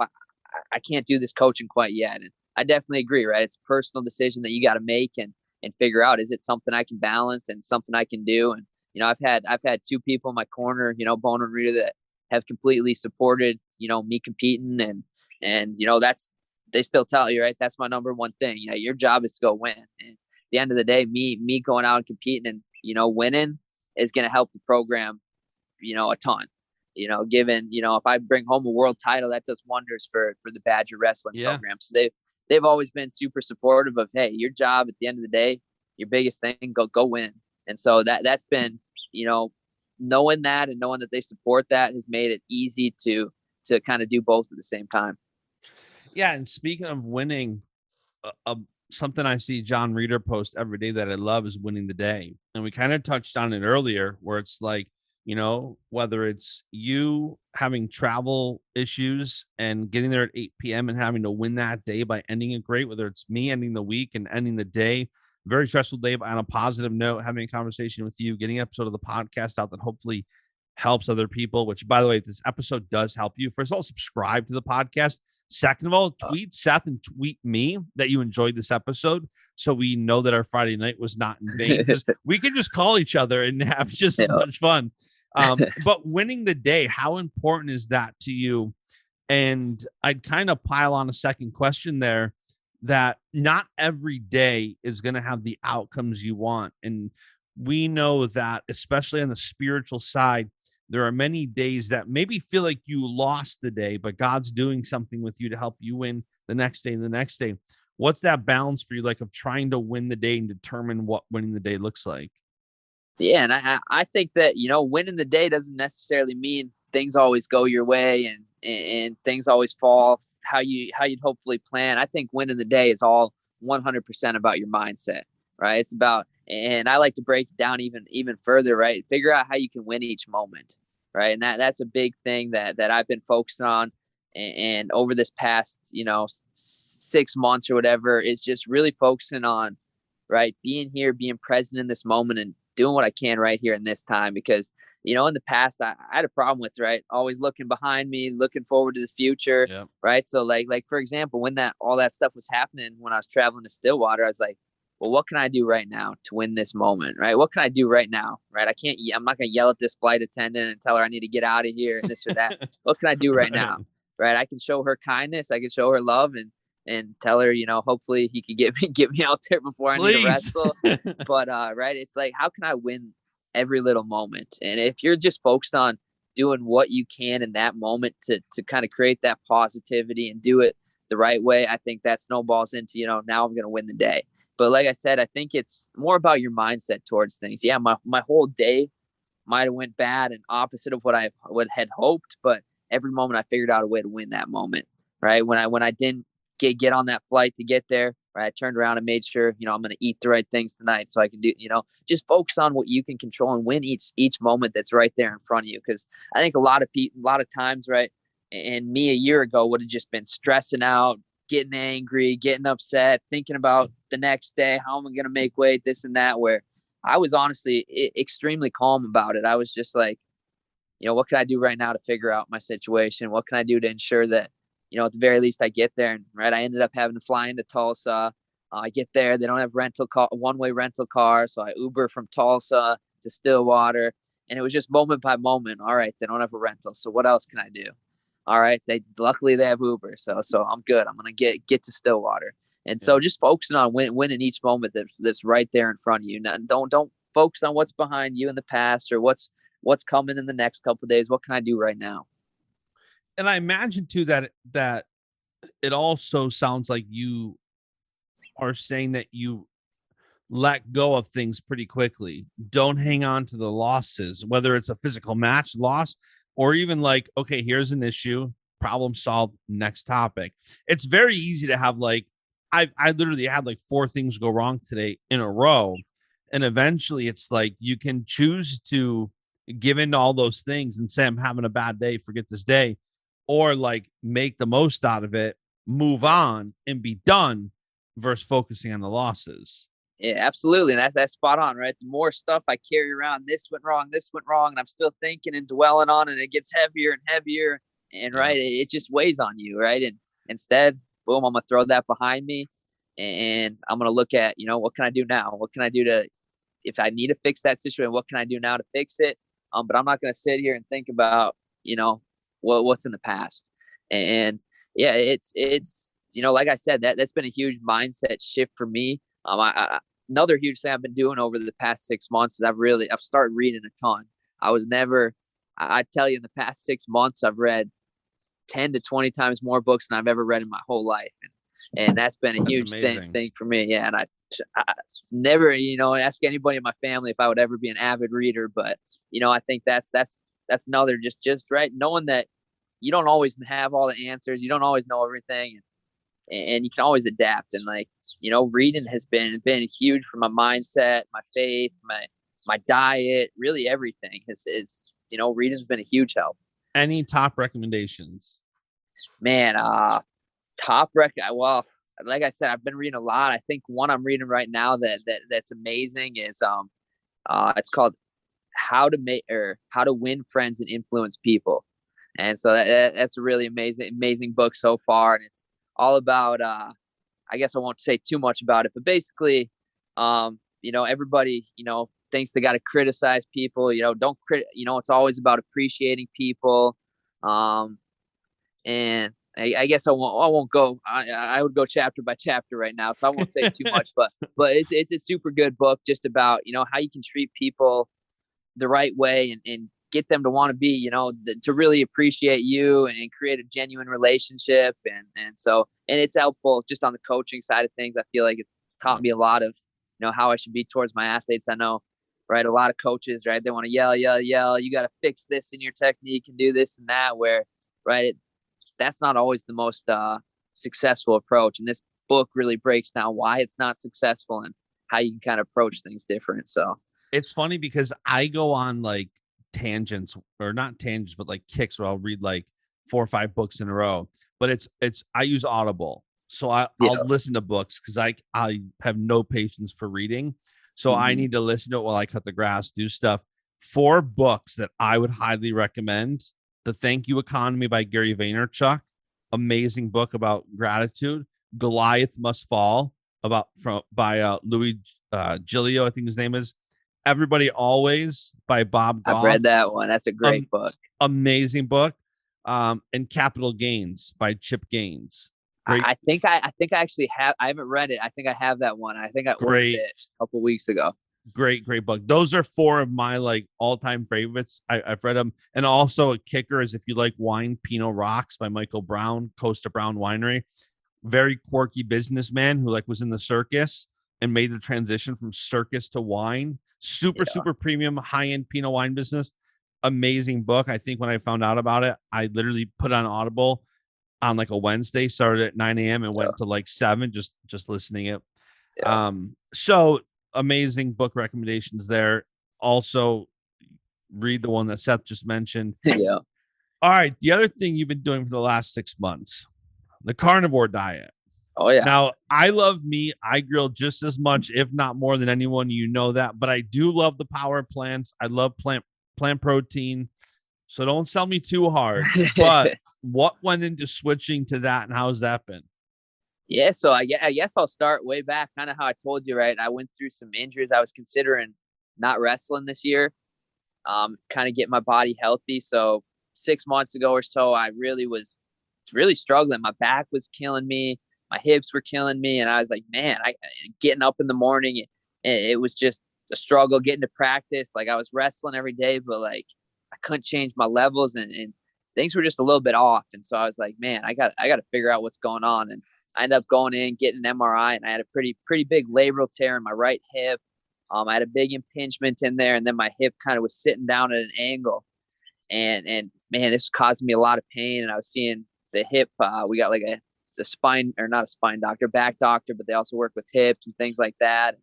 I can't do this coaching quite yet. And I definitely agree, right? It's a personal decision that you got to make and figure out, is it something I can balance and something I can do? And I've had two people in my corner, Bono and Rita, that have completely supported, me competing, and they still tell you, right? That's my number one thing. Your job is to go win. And at the end of the day, me going out and competing and, winning is going to help the program, a ton. Given, if I bring home a world title, that does wonders for the Badger wrestling program. So they've always been super supportive of, hey, your job at the end of the day, your biggest thing, go win. And so that's been, knowing that and knowing that they support that has made it easy to kind of do both at the same time. Yeah. And speaking of winning, something I see John Reeder post every day that I love is winning the day. And we kind of touched on it earlier, where it's like, whether it's you having travel issues and getting there at 8 p.m. and having to win that day by ending it great, whether it's me ending the week and ending the day, very stressful day, but on a positive note, having a conversation with you, getting an episode of the podcast out that hopefully helps other people, which, by the way, if this episode does help you, first of all, subscribe to the podcast. Second of all, tweet Seth and tweet me that you enjoyed this episode, so we know that our Friday night was not in vain, because we could just call each other and have just as much fun. But winning the day, how important is that to you? And I'd kind of pile on a second question there, that not every day is going to have the outcomes you want. And we know that, especially on the spiritual side, there are many days that maybe feel like you lost the day, but God's doing something with you to help you win the next day and the next day. What's that balance for you, like, of trying to win the day and determine what winning the day looks like? Yeah. And I think that, winning the day doesn't necessarily mean things always go your way and things always fall how you'd hopefully plan. I think winning the day is all 100% about your mindset, right? It's about, and I like to break it down even further, right? Figure out how you can win each moment, right? And that's a big thing that I've been focused on. And over this past, 6 months or whatever, is just really focusing on, right, being here, being present in this moment, and doing what I can right here in this time. Because, in the past, I had a problem with, right, always looking behind me, looking forward to the future, yep. Right? So like for example, when all that stuff was happening, when I was traveling to Stillwater, I was like, well, what can I do right now to win this moment, right? What can I do right now, right? I'm not going to yell at this flight attendant and tell her I need to get out of here and this or that. What can I do right now, right? I can show her kindness. I can show her love and tell her, hopefully he could get me out there before I need to wrestle. But, right, it's like, how can I win every little moment? And if you're just focused on doing what you can in that moment to kind of create that positivity and do it the right way, I think that snowballs into, now I'm going to win the day. But like I said, I think it's more about your mindset towards things. Yeah, my whole day might have went bad and opposite of what I had hoped, but every moment I figured out a way to win that moment, right? When I didn't get on that flight to get there, right, I turned around and made sure, I'm going to eat the right things tonight so I can do, just focus on what you can control and win each moment that's right there in front of you. Because I think a lot of times, right, and me a year ago would have just been stressing out, getting angry, getting upset, thinking about the next day, how am I going to make weight, this and that, where I was honestly extremely calm about it. I was just like, what can I do right now to figure out my situation? What can I do to ensure that, at the very least I get there? And right, I ended up having to fly into Tulsa. I get there, they don't have one-way rental car. So I Uber from Tulsa to Stillwater, and it was just moment by moment. All right, they don't have a rental. So what else can I do? All right, luckily they have Uber. So I'm good. I'm going to get to Stillwater. And so just focusing on winning each moment that's right there in front of you. Now, don't focus on what's behind you in the past or what's coming in the next couple of days. What can I do right now? And I imagine too that it also sounds like you are saying that you let go of things pretty quickly. Don't hang on to the losses, whether it's a physical match loss or even like, okay, here's an issue, problem solved, next topic. It's very easy to have like, I literally had like 4 things go wrong today in a row. And eventually it's like, you can choose to give into all those things and say, I'm having a bad day, forget this day, or like make the most out of it, move on and be done versus focusing on the losses. Yeah, absolutely. And that's spot on, right? The more stuff I carry around, this went wrong, and I'm still thinking and dwelling on it, it gets heavier and heavier. And right, it just weighs on you, right? And instead, boom, I'm going to throw that behind me and I'm going to look at, what can I do now? What can I do to if I need to fix that situation, what can I do now to fix it? But I'm not going to sit here and think about, what's in the past. And yeah, it's, like I said, that's been a huge mindset shift for me. Another huge thing I've been doing over the past 6 months is I've started reading a ton. I tell you, in the past 6 months, I've read 10 to 20 times more books than I've ever read in my whole life. And that's been a huge thing for me. Yeah. And I never, ask anybody in my family if I would ever be an avid reader, but, I think that's another just right. Knowing that you don't always have all the answers. You don't always know everything, and you can always adapt. And reading has been huge for my mindset, my faith, my diet, really everything is reading's been a huch help. Any top recommendations? Man, well, like I said, I've been reading a lot. I think one I'm reading right now that's amazing is it's called How to Win Friends and Influence People. And so that's a really amazing book so far. And it's all about I guess I won't say too much about it, but basically everybody thinks they got to criticize people. Don't it's always about appreciating people. And I guess I won't go. I would go chapter by chapter right now, so I won't say too much. But it's a super good book, just about how you can treat people the right way and get them to want to be, to really appreciate you and create a genuine relationship. And it's helpful just on the coaching side of things. I feel like it's taught me a lot of how I should be towards my athletes. I know, right, a lot of coaches, right, they want to yell. You got to fix this in your technique and do this and that. Where, right, that's not always the most successful approach. And this book really breaks down why it's not successful and how you can kind of approach things different. So it's funny because I go on like tangents, or not tangents, but like kicks, where I'll read like 4 or 5 books in a row. But I use Audible, so I'll listen to books because I have no patience for reading. So I need to listen to it while I cut the grass, do stuff. 4 books that I would highly recommend: The Thank You Economy by Gary Vaynerchuk, amazing book about gratitude. Goliath Must Fall by Louis Giglio, I think his name is. Everybody Always by Bob Goff. I've read that one. That's a great book. Amazing book. And Capital Gains by Chip Gaines. Great. I think I actually have. I haven't read it. I think I have that one. I think I ordered it a couple weeks ago. Great book. Those are 4 of my like all-time favorites. I've read them. And also a kicker is, if you like wine, Pinot Rocks by Michael Brown, Costa Brown Winery. Very quirky businessman who like was in the circus and made the transition from circus to wine. Super premium, high-end Pinot wine business. Amazing book. I think when I found out about it, I literally put on Audible on like a Wednesday, started at 9 a.m. and went to like 7, just listening it. So amazing book recommendations there. Also read the one that Seth just mentioned. Yeah. All right. The other thing you've been doing for the last 6 months, the carnivore diet. Oh, yeah. Now, I love meat. I grill just as much, if not more than anyone, that. But I do love the power plants. I love plant protein. So don't sell me too hard. But what went into switching to that, and how's that been? Yeah, so I guess I'll start way back, kind of how I told you, right? I went through some injuries. I was considering not wrestling this year, kind of get my body healthy. So 6 months ago or so, I was really struggling. My back was killing me. My hips were killing me. And I was like, man, getting up in the morning, it was just a struggle getting to practice. Like, I was wrestling every day, but like I couldn't change my levels, and things were just a little bit off. And so I was like, man, I got to figure out what's going on. And I ended up going in, getting an MRI, and I had a pretty big labral tear in my right hip. I had a big impingement in there, and then my hip kind of was sitting down at an angle. And man, this was causing me a lot of pain. And I was seeing the hip. We got like a spine, or not a spine doctor, back doctor, but they also work with hips and things like that.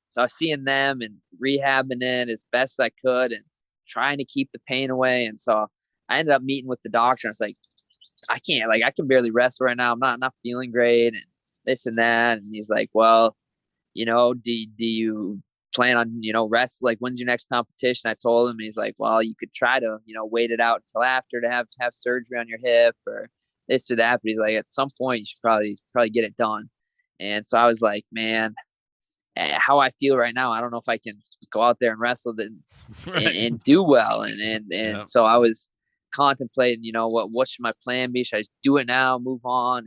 So I was seeing them and rehabbing it as best I could and trying to keep the pain away. And so I ended up meeting with the doctor. And I was like, I can barely wrestle right now. I'm not feeling great, and this and that. And he's like, well, do you plan on, rest? Like, when's your next competition? I told him, and he's like, well, you could try to, wait it out until after to have surgery on your hip or this or that. But he's like, at some point you should probably get it done. And so I was like, man, how I feel right now. I don't know if I can go out there and wrestle Right. and do well. And Yeah. so I was contemplating, what should my plan be? Should I just do it now, move on?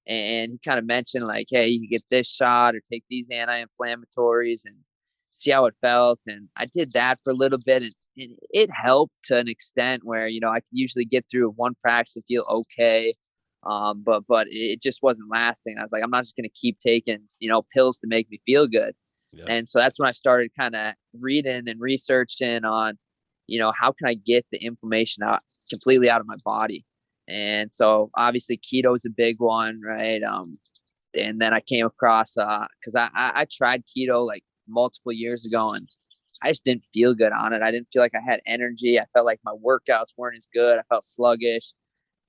And he kind of mentioned like, hey, you can get this shot or take these anti-inflammatories and see how it felt. And I did that for a little bit, and it helped to an extent where, I could usually get through one practice and feel okay. But it just wasn't lasting. I was like, I'm not just going to keep taking, pills to make me feel good. Yeah. And so that's when I started kind of reading and researching on, how can I get the inflammation out completely out of my body? And so obviously keto is a big one, right? And then I came across, cause I tried keto like multiple years ago, and I just didn't feel good on it. I didn't feel like I had energy. I felt like my workouts weren't as good. I felt sluggish.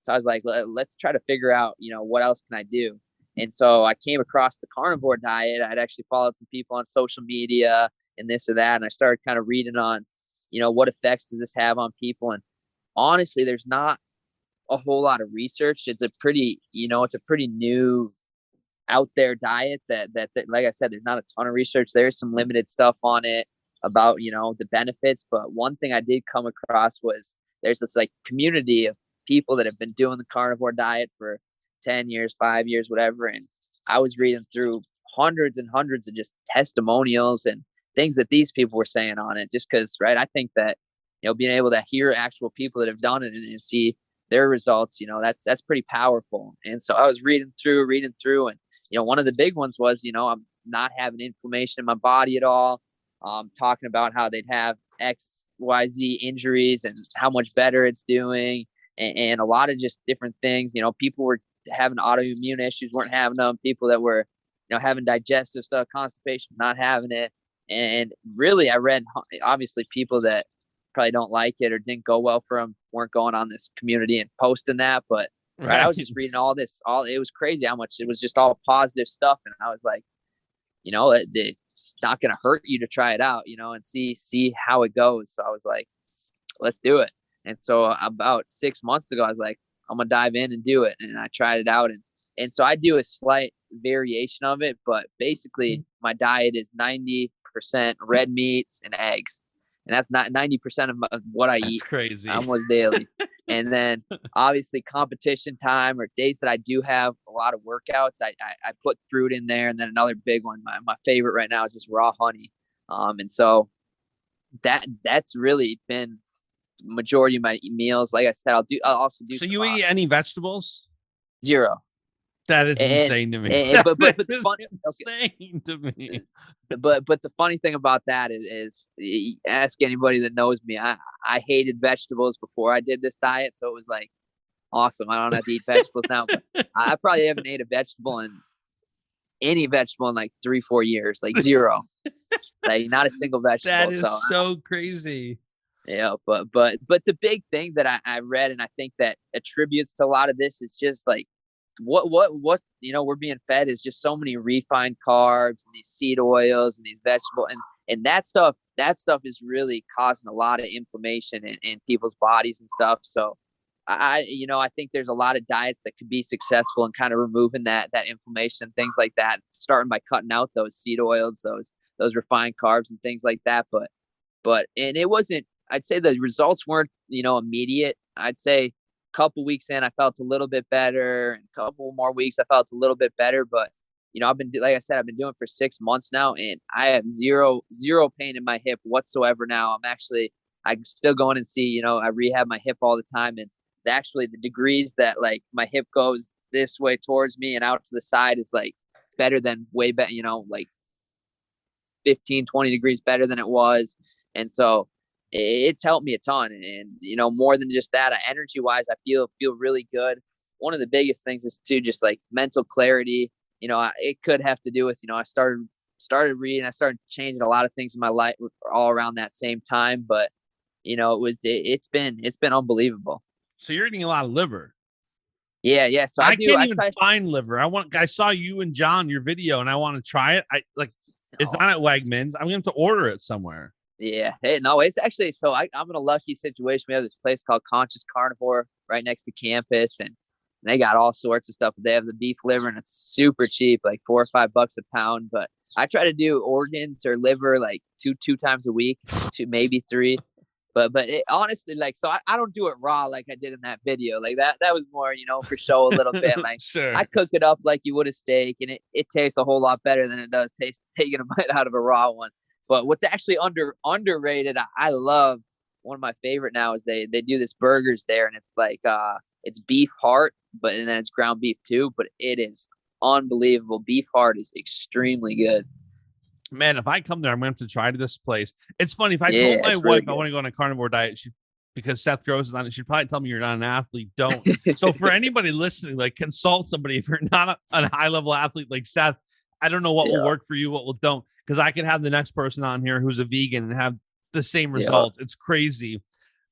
So I was like, let's try to figure out, what else can I do? And so I came across the carnivore diet. I'd actually followed some people on social media and this or that. And I started kind of reading on, what effects does this have on people? And honestly, there's not a whole lot of research. It's a pretty new out there diet that like I said, there's not a ton of research. There's some limited stuff on it about, the benefits. But one thing I did come across was there's this like community of people that have been doing the carnivore diet for 10 years, 5 years, whatever. And I was reading through hundreds and hundreds of just testimonials and things that these people were saying on it, just because, right, I think that, being able to hear actual people that have done it and see their results, that's pretty powerful. And so I was reading through and, one of the big ones was, I'm not having inflammation in my body at all. Talking about how they'd have XYZ injuries and how much better it's doing. And a lot of just different things. People were having autoimmune issues, weren't having them. People that were, having digestive stuff, constipation, not having it. And really, I read, obviously, people that probably don't like it or didn't go well for them weren't going on this community and posting that. But right, I was just reading all this. It was crazy how much it was just all positive stuff. And I was like, it's not going to hurt you to try it out, and see how it goes. So I was like, let's do it. And so about 6 months ago, I was like, I'm going to dive in and do it. And I tried it out. And so I do a slight variation of it, but basically my diet is 90% red meats and eggs. And that's not 90% of what I eat. Crazy. Almost daily. And then obviously competition time or days that I do have a lot of workouts, I put fruit in there. And then another big one, my favorite right now is just raw honey. And so that's really been majority of my meals. Like I said, I'll also do. So you eat any vegetables? Zero. That is insane to me. But the funny, insane to me. But the funny thing about that is ask anybody that knows me. I hated vegetables before I did this diet, so it was like awesome. I don't have to eat vegetables now. But I probably haven't ate a vegetable in like 3-4 years, like zero, like not a single vegetable. That is so crazy. Yeah, but the big thing that I read and I think that attributes to a lot of this is just like what we're being fed is just so many refined carbs and these seed oils and these vegetables and that stuff is really causing a lot of inflammation in people's bodies and stuff. So I think there's a lot of diets that could be successful in kind of removing that inflammation and things like that, starting by cutting out those seed oils, those refined carbs and things like that. But and it wasn't, I'd say the results weren't, immediate. I'd say a couple weeks in, I felt a little bit better. And a couple more weeks, I felt a little bit better. But, I've been doing it for 6 months now, and I have zero pain in my hip whatsoever now. I'm still going and see, I rehab my hip all the time. And actually the degrees that like my hip goes this way towards me and out to the side is like better than way better, like 15, 20 degrees better than it was. And so it's helped me a ton. And, more than just that, energy wise, I feel really good. One of the biggest things is too, just like mental clarity. It could have to do with, I started reading, I started changing a lot of things in my life all around that same time. But, it's been unbelievable. So you're eating a lot of liver. Yeah. So I can't even find liver. I saw you and John, your video, and I want to try it. It's not at Wegmans. I'm going to have to order it somewhere. Yeah. Hey, no, it's actually, so I'm in a lucky situation. We have this place called Conscious Carnivore right next to campus. And They got all sorts of stuff. They have the beef liver, and it's super cheap, like $4 or $5 a pound. But I try to do organs or liver like two times a week, maybe 3. But it, honestly, like, so I don't do it raw like I did in that video. Like that was more, for show a little bit. Like Sure. I cook it up like you would a steak, and it tastes a whole lot better than it does taste taking a bite out of a raw one. But what's actually underrated, I love, one of my favorite now is they do this burgers there, and it's like it's beef heart, and then it's ground beef too. But it is unbelievable. Beef heart is extremely good. Man, if I come there, I'm going to have to try this place. It's funny. If I told my wife really I want to go on a carnivore diet, because Seth Gross is on it, she'd probably tell me you're not an athlete. Don't. So for anybody listening, like, consult somebody. If you're not a high-level athlete like Seth, I don't know what will work for you, what will don't. Because I could have the next person on here who's a vegan and have the same results. It's crazy.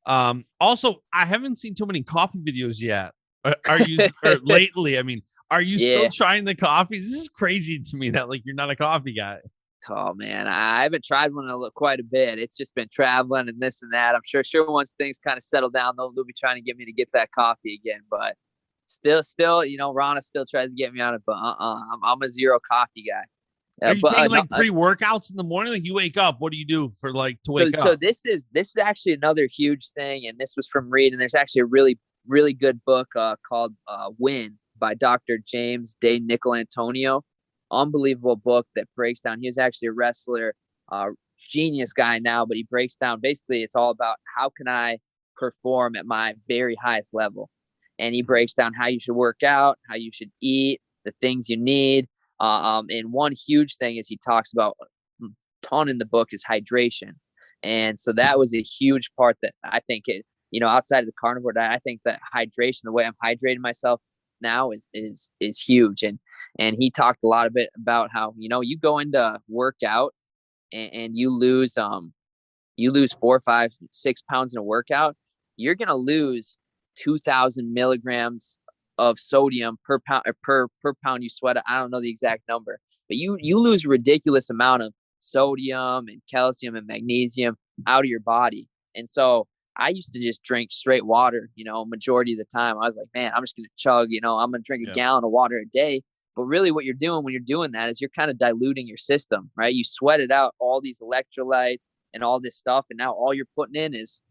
Also, I haven't seen too many coffee videos yet. Are you lately? I mean, are you still trying the coffees? This is crazy to me that, like, you're not a coffee guy. Oh man, I haven't tried one in quite a bit. It's just been traveling and this and that. I'm sure once things kind of settle down, they'll be trying to get me to get that coffee again. But still, Rana still tries to get me on it. But I'm a zero coffee guy. Are you taking like pre-workouts in the morning? Like, you wake up, what do you do for like to wake up? So this is actually another huge thing, and this was from Reed. And there's actually a really, really good book called Win by Dr. James De Nicolantonio. Unbelievable book that breaks down. He was actually a wrestler, genius guy now, but he breaks down, basically it's all about how can I perform at my very highest level. And he breaks down how you should work out, how you should eat, the things you need. And one huge thing is he talks about a ton in the book is hydration. And so that was a huge part that I think outside of the carnivore diet, I think that hydration, the way I'm hydrating myself now is huge. And he talked a lot of it about how, you go into workout and you lose 4, 5, 6 pounds in a workout, you're going to lose 2,000 milligrams of sodium per pound or per pound you sweat. I don't know the exact number, but you lose a ridiculous amount of sodium and calcium and magnesium out of your body. And so I used to just drink straight water, majority of the time. I was like, man, I'm just going to chug, I'm going to drink a gallon of water a day. But really what you're doing when you're doing that is you're kind of diluting your system, right? You sweated out all these electrolytes and all this stuff. And now all you're putting in is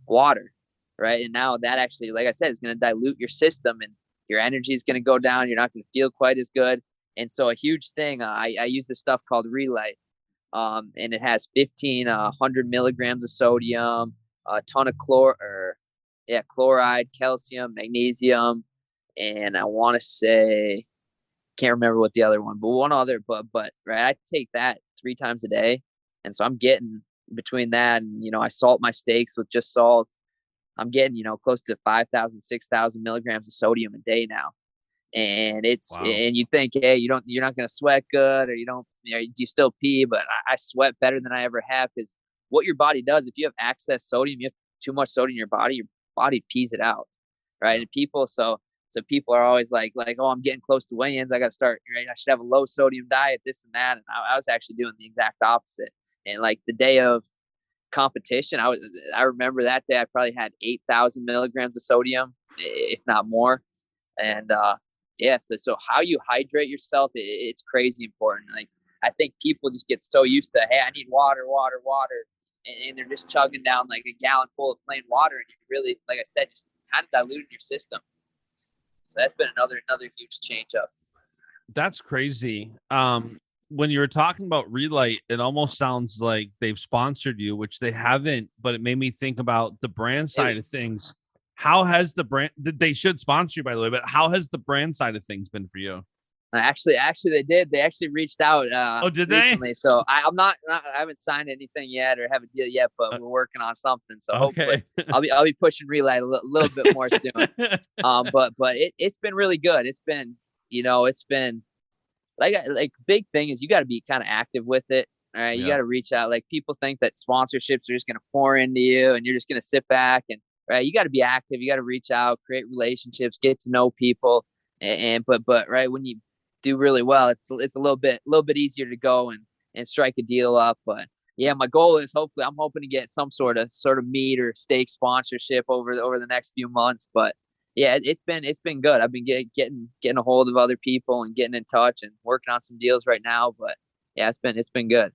water, right? And now that actually, like I said, is going to dilute your system and your energy is going to go down. You're not going to feel quite as good. And so a huge thing, I use this stuff called Relight. And it has 1,500 milligrams of sodium, a ton of chloride, calcium, magnesium, and I want to say, can't remember what the other one, but one other, but right, I take that 3 times a day, and so I'm getting between that and I salt my steaks with just salt. I'm getting close to 5,000, 6,000 milligrams of sodium a day now, and it's and you think, hey, you're not gonna sweat good, or you still pee, but I sweat better than I ever have, because what your body does, if you have excess sodium, you have too much sodium in your body pees it out, right? And people people are always like, oh, I'm getting close to weigh-ins, I got to start, right? I should have a low sodium diet, this and that. And I was actually doing the exact opposite. And like the day of competition, I remember that day I probably had 8,000 milligrams of sodium, if not more. And so how you hydrate yourself, it's crazy important. Like, I think people just get so used to, hey, I need water, and they're just chugging down like a gallon full of plain water, and you really, like I said, just kind of diluting your system. So that's been another huge change up. That's crazy. When you were talking about Relight, it almost sounds like they've sponsored you, which they haven't, but it made me think about the brand side of things. How has the brand, they should sponsor you, by the way, but how has the brand side of things been for you? Actually, they did. They actually reached out. Did recently. They? So I'm not. I haven't signed anything yet or have a deal yet, but we're working on something. So hopefully, I'll be pushing Relight a little bit more soon. But it's been really good. It's been like big thing is you got to be kind of active with it. All right, you got to reach out. Like, people think that sponsorships are just going to pour into you and you're just going to sit back, and right, you got to be active. You got to reach out, create relationships, get to know people, but right, when you do really well, it's a little bit easier to go and strike a deal up. But yeah, my goal is I'm hoping to get some sort of meat or steak sponsorship over the next few months. But Yeah, it's been good. I've been getting a hold of other people and getting in touch and working on some deals right now. But yeah, it's been good.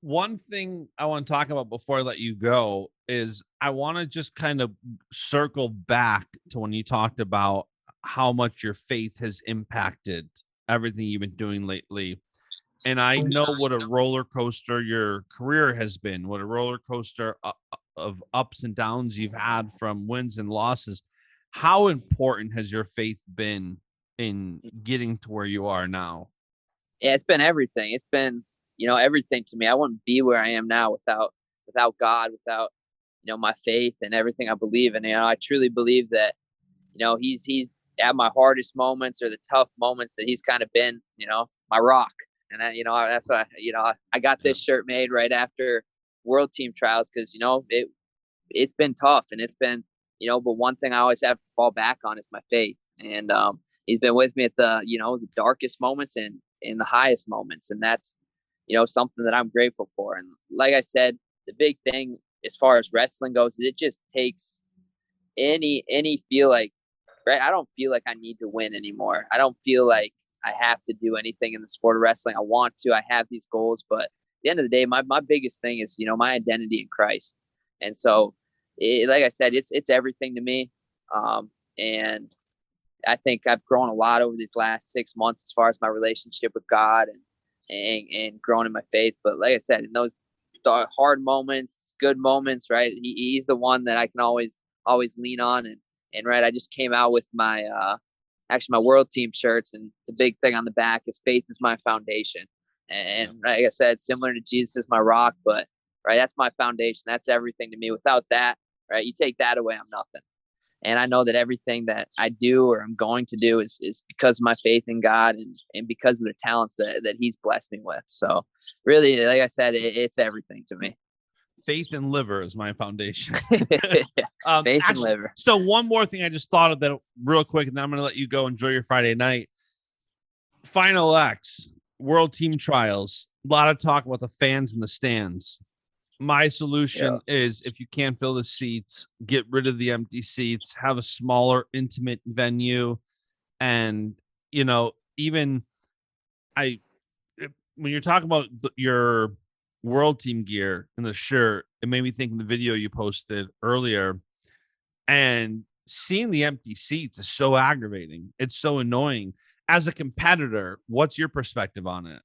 One thing I want to talk about before I let you go is I want to just kind of circle back to when you talked about how much your faith has impacted everything you've been doing lately. And I know what a roller coaster your career has been, what a roller coaster of ups and downs you've had from wins and losses. How important has your faith been in getting to where you are now? Yeah, it's been everything. It's been, everything to me. I wouldn't be where I am now without God, without, my faith and everything I believe in. I truly believe that, he's at my hardest moments or the tough moments that he's kind of been, my rock. And that, that's why, I got this shirt made right after world team trials. Cause it's been tough and it's been, but one thing I always have to fall back on is my faith. And, he's been with me at the darkest moments and in the highest moments. And that's, something that I'm grateful for. And like I said, the big thing as far as wrestling goes, is it just takes any feel like, right. I don't feel like I need to win anymore. I don't feel like I have to do anything in the sport of wrestling. I want to, I have these goals, but at the end of the day, my biggest thing is, my identity in Christ. And so, like I said, it's everything to me. And I think I've grown a lot over these last 6 months as far as my relationship with God and growing in my faith. But like I said, in those hard moments, good moments, right? He's the one that I can always lean on. And right, I just came out with my actually my world team shirts, and the big thing on the back is faith is my foundation. And like I said, similar to Jesus is my rock, but right, that's my foundation. That's everything to me. Without that, right, you take that away, I'm nothing. And I know that everything that I do or I'm going to do is because of my faith in God and because of the talents that he's blessed me with. So really, like I said, it's everything to me. Faith and liver is my foundation. Faith and liver. So one more thing I just thought of that real quick, and then I'm going to let you go enjoy your Friday night. Final X, World Team Trials. A lot of talk about the fans in the stands. My solution is, if you can't fill the seats, get rid of the empty seats, have a smaller, intimate venue. And, even when you're talking about your world team gear and the shirt, it made me think of the video you posted earlier. And seeing the empty seats is so aggravating. It's so annoying. As a competitor, what's your perspective on it?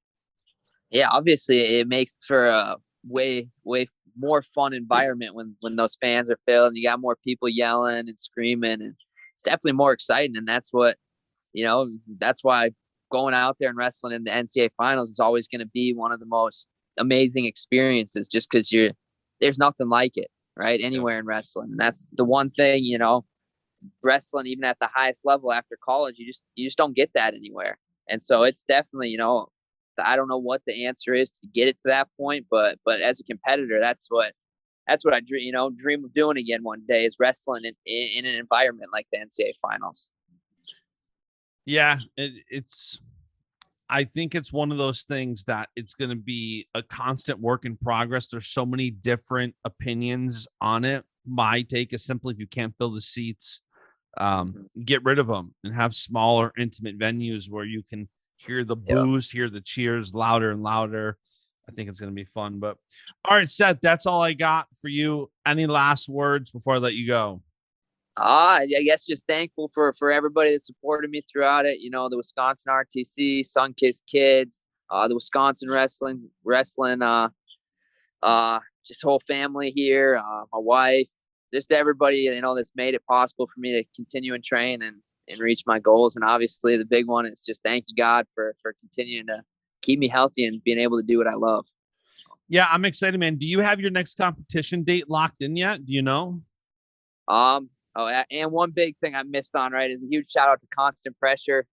Yeah, obviously it makes for a way more fun environment when those fans are filled and you got more people yelling and screaming, and it's definitely more exciting. And that's what, that's why going out there and wrestling in the NCAA finals is always going to be one of the most amazing experiences, just because there's nothing like it, right, anywhere in wrestling. And that's the one thing, wrestling even at the highest level after college, you just don't get that anywhere. And so it's definitely, I don't know what the answer is to get it to that point, but as a competitor, that's what I dream of doing again one day, is wrestling in an environment like the NCAA finals. Yeah, I think it's one of those things that it's going to be a constant work in progress. There's so many different opinions on it. My take is simply, if you can't fill the seats, get rid of them and have smaller, intimate venues where you can hear the boos, hear the cheers louder and louder. I think it's going to be fun. But all right, Seth, that's all I got for you. Any last words before I let you go? I guess just thankful for everybody that supported me throughout it. The Wisconsin RTC, Sunkist Kids, the Wisconsin wrestling, just whole family here, my wife, just everybody, that's made it possible for me to continue and train and reach my goals. And obviously the big one is just thank you, God, for continuing to keep me healthy and being able to do what I love. Yeah, I'm excited, man. Do you have your next competition date locked in yet? Do you know? And one big thing I missed on, right, is a huge shout out to Constant Pressure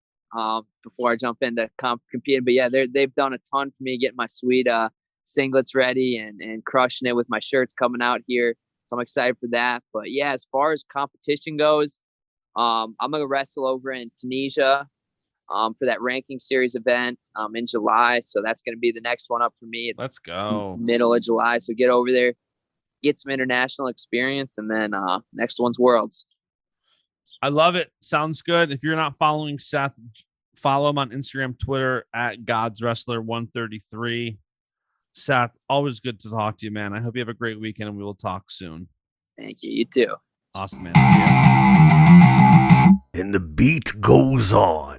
before I jump into competing. But yeah, they've done a ton for me, getting my sweet singlets ready and crushing it with my shirts coming out here. So I'm excited for that. But yeah, as far as competition goes, I'm going to wrestle over in Tunisia for that ranking series event in July. So that's going to be the next one up for me. Let's go. Middle of July. So get over there, get some international experience, and then next one's Worlds. I love it. Sounds good. If you're not following Seth, follow him on Instagram, Twitter at God's Wrestler 133. Seth, always good to talk to you, man. I hope you have a great weekend and we will talk soon. Thank you. You too. Awesome, man. See ya. And the beat goes on.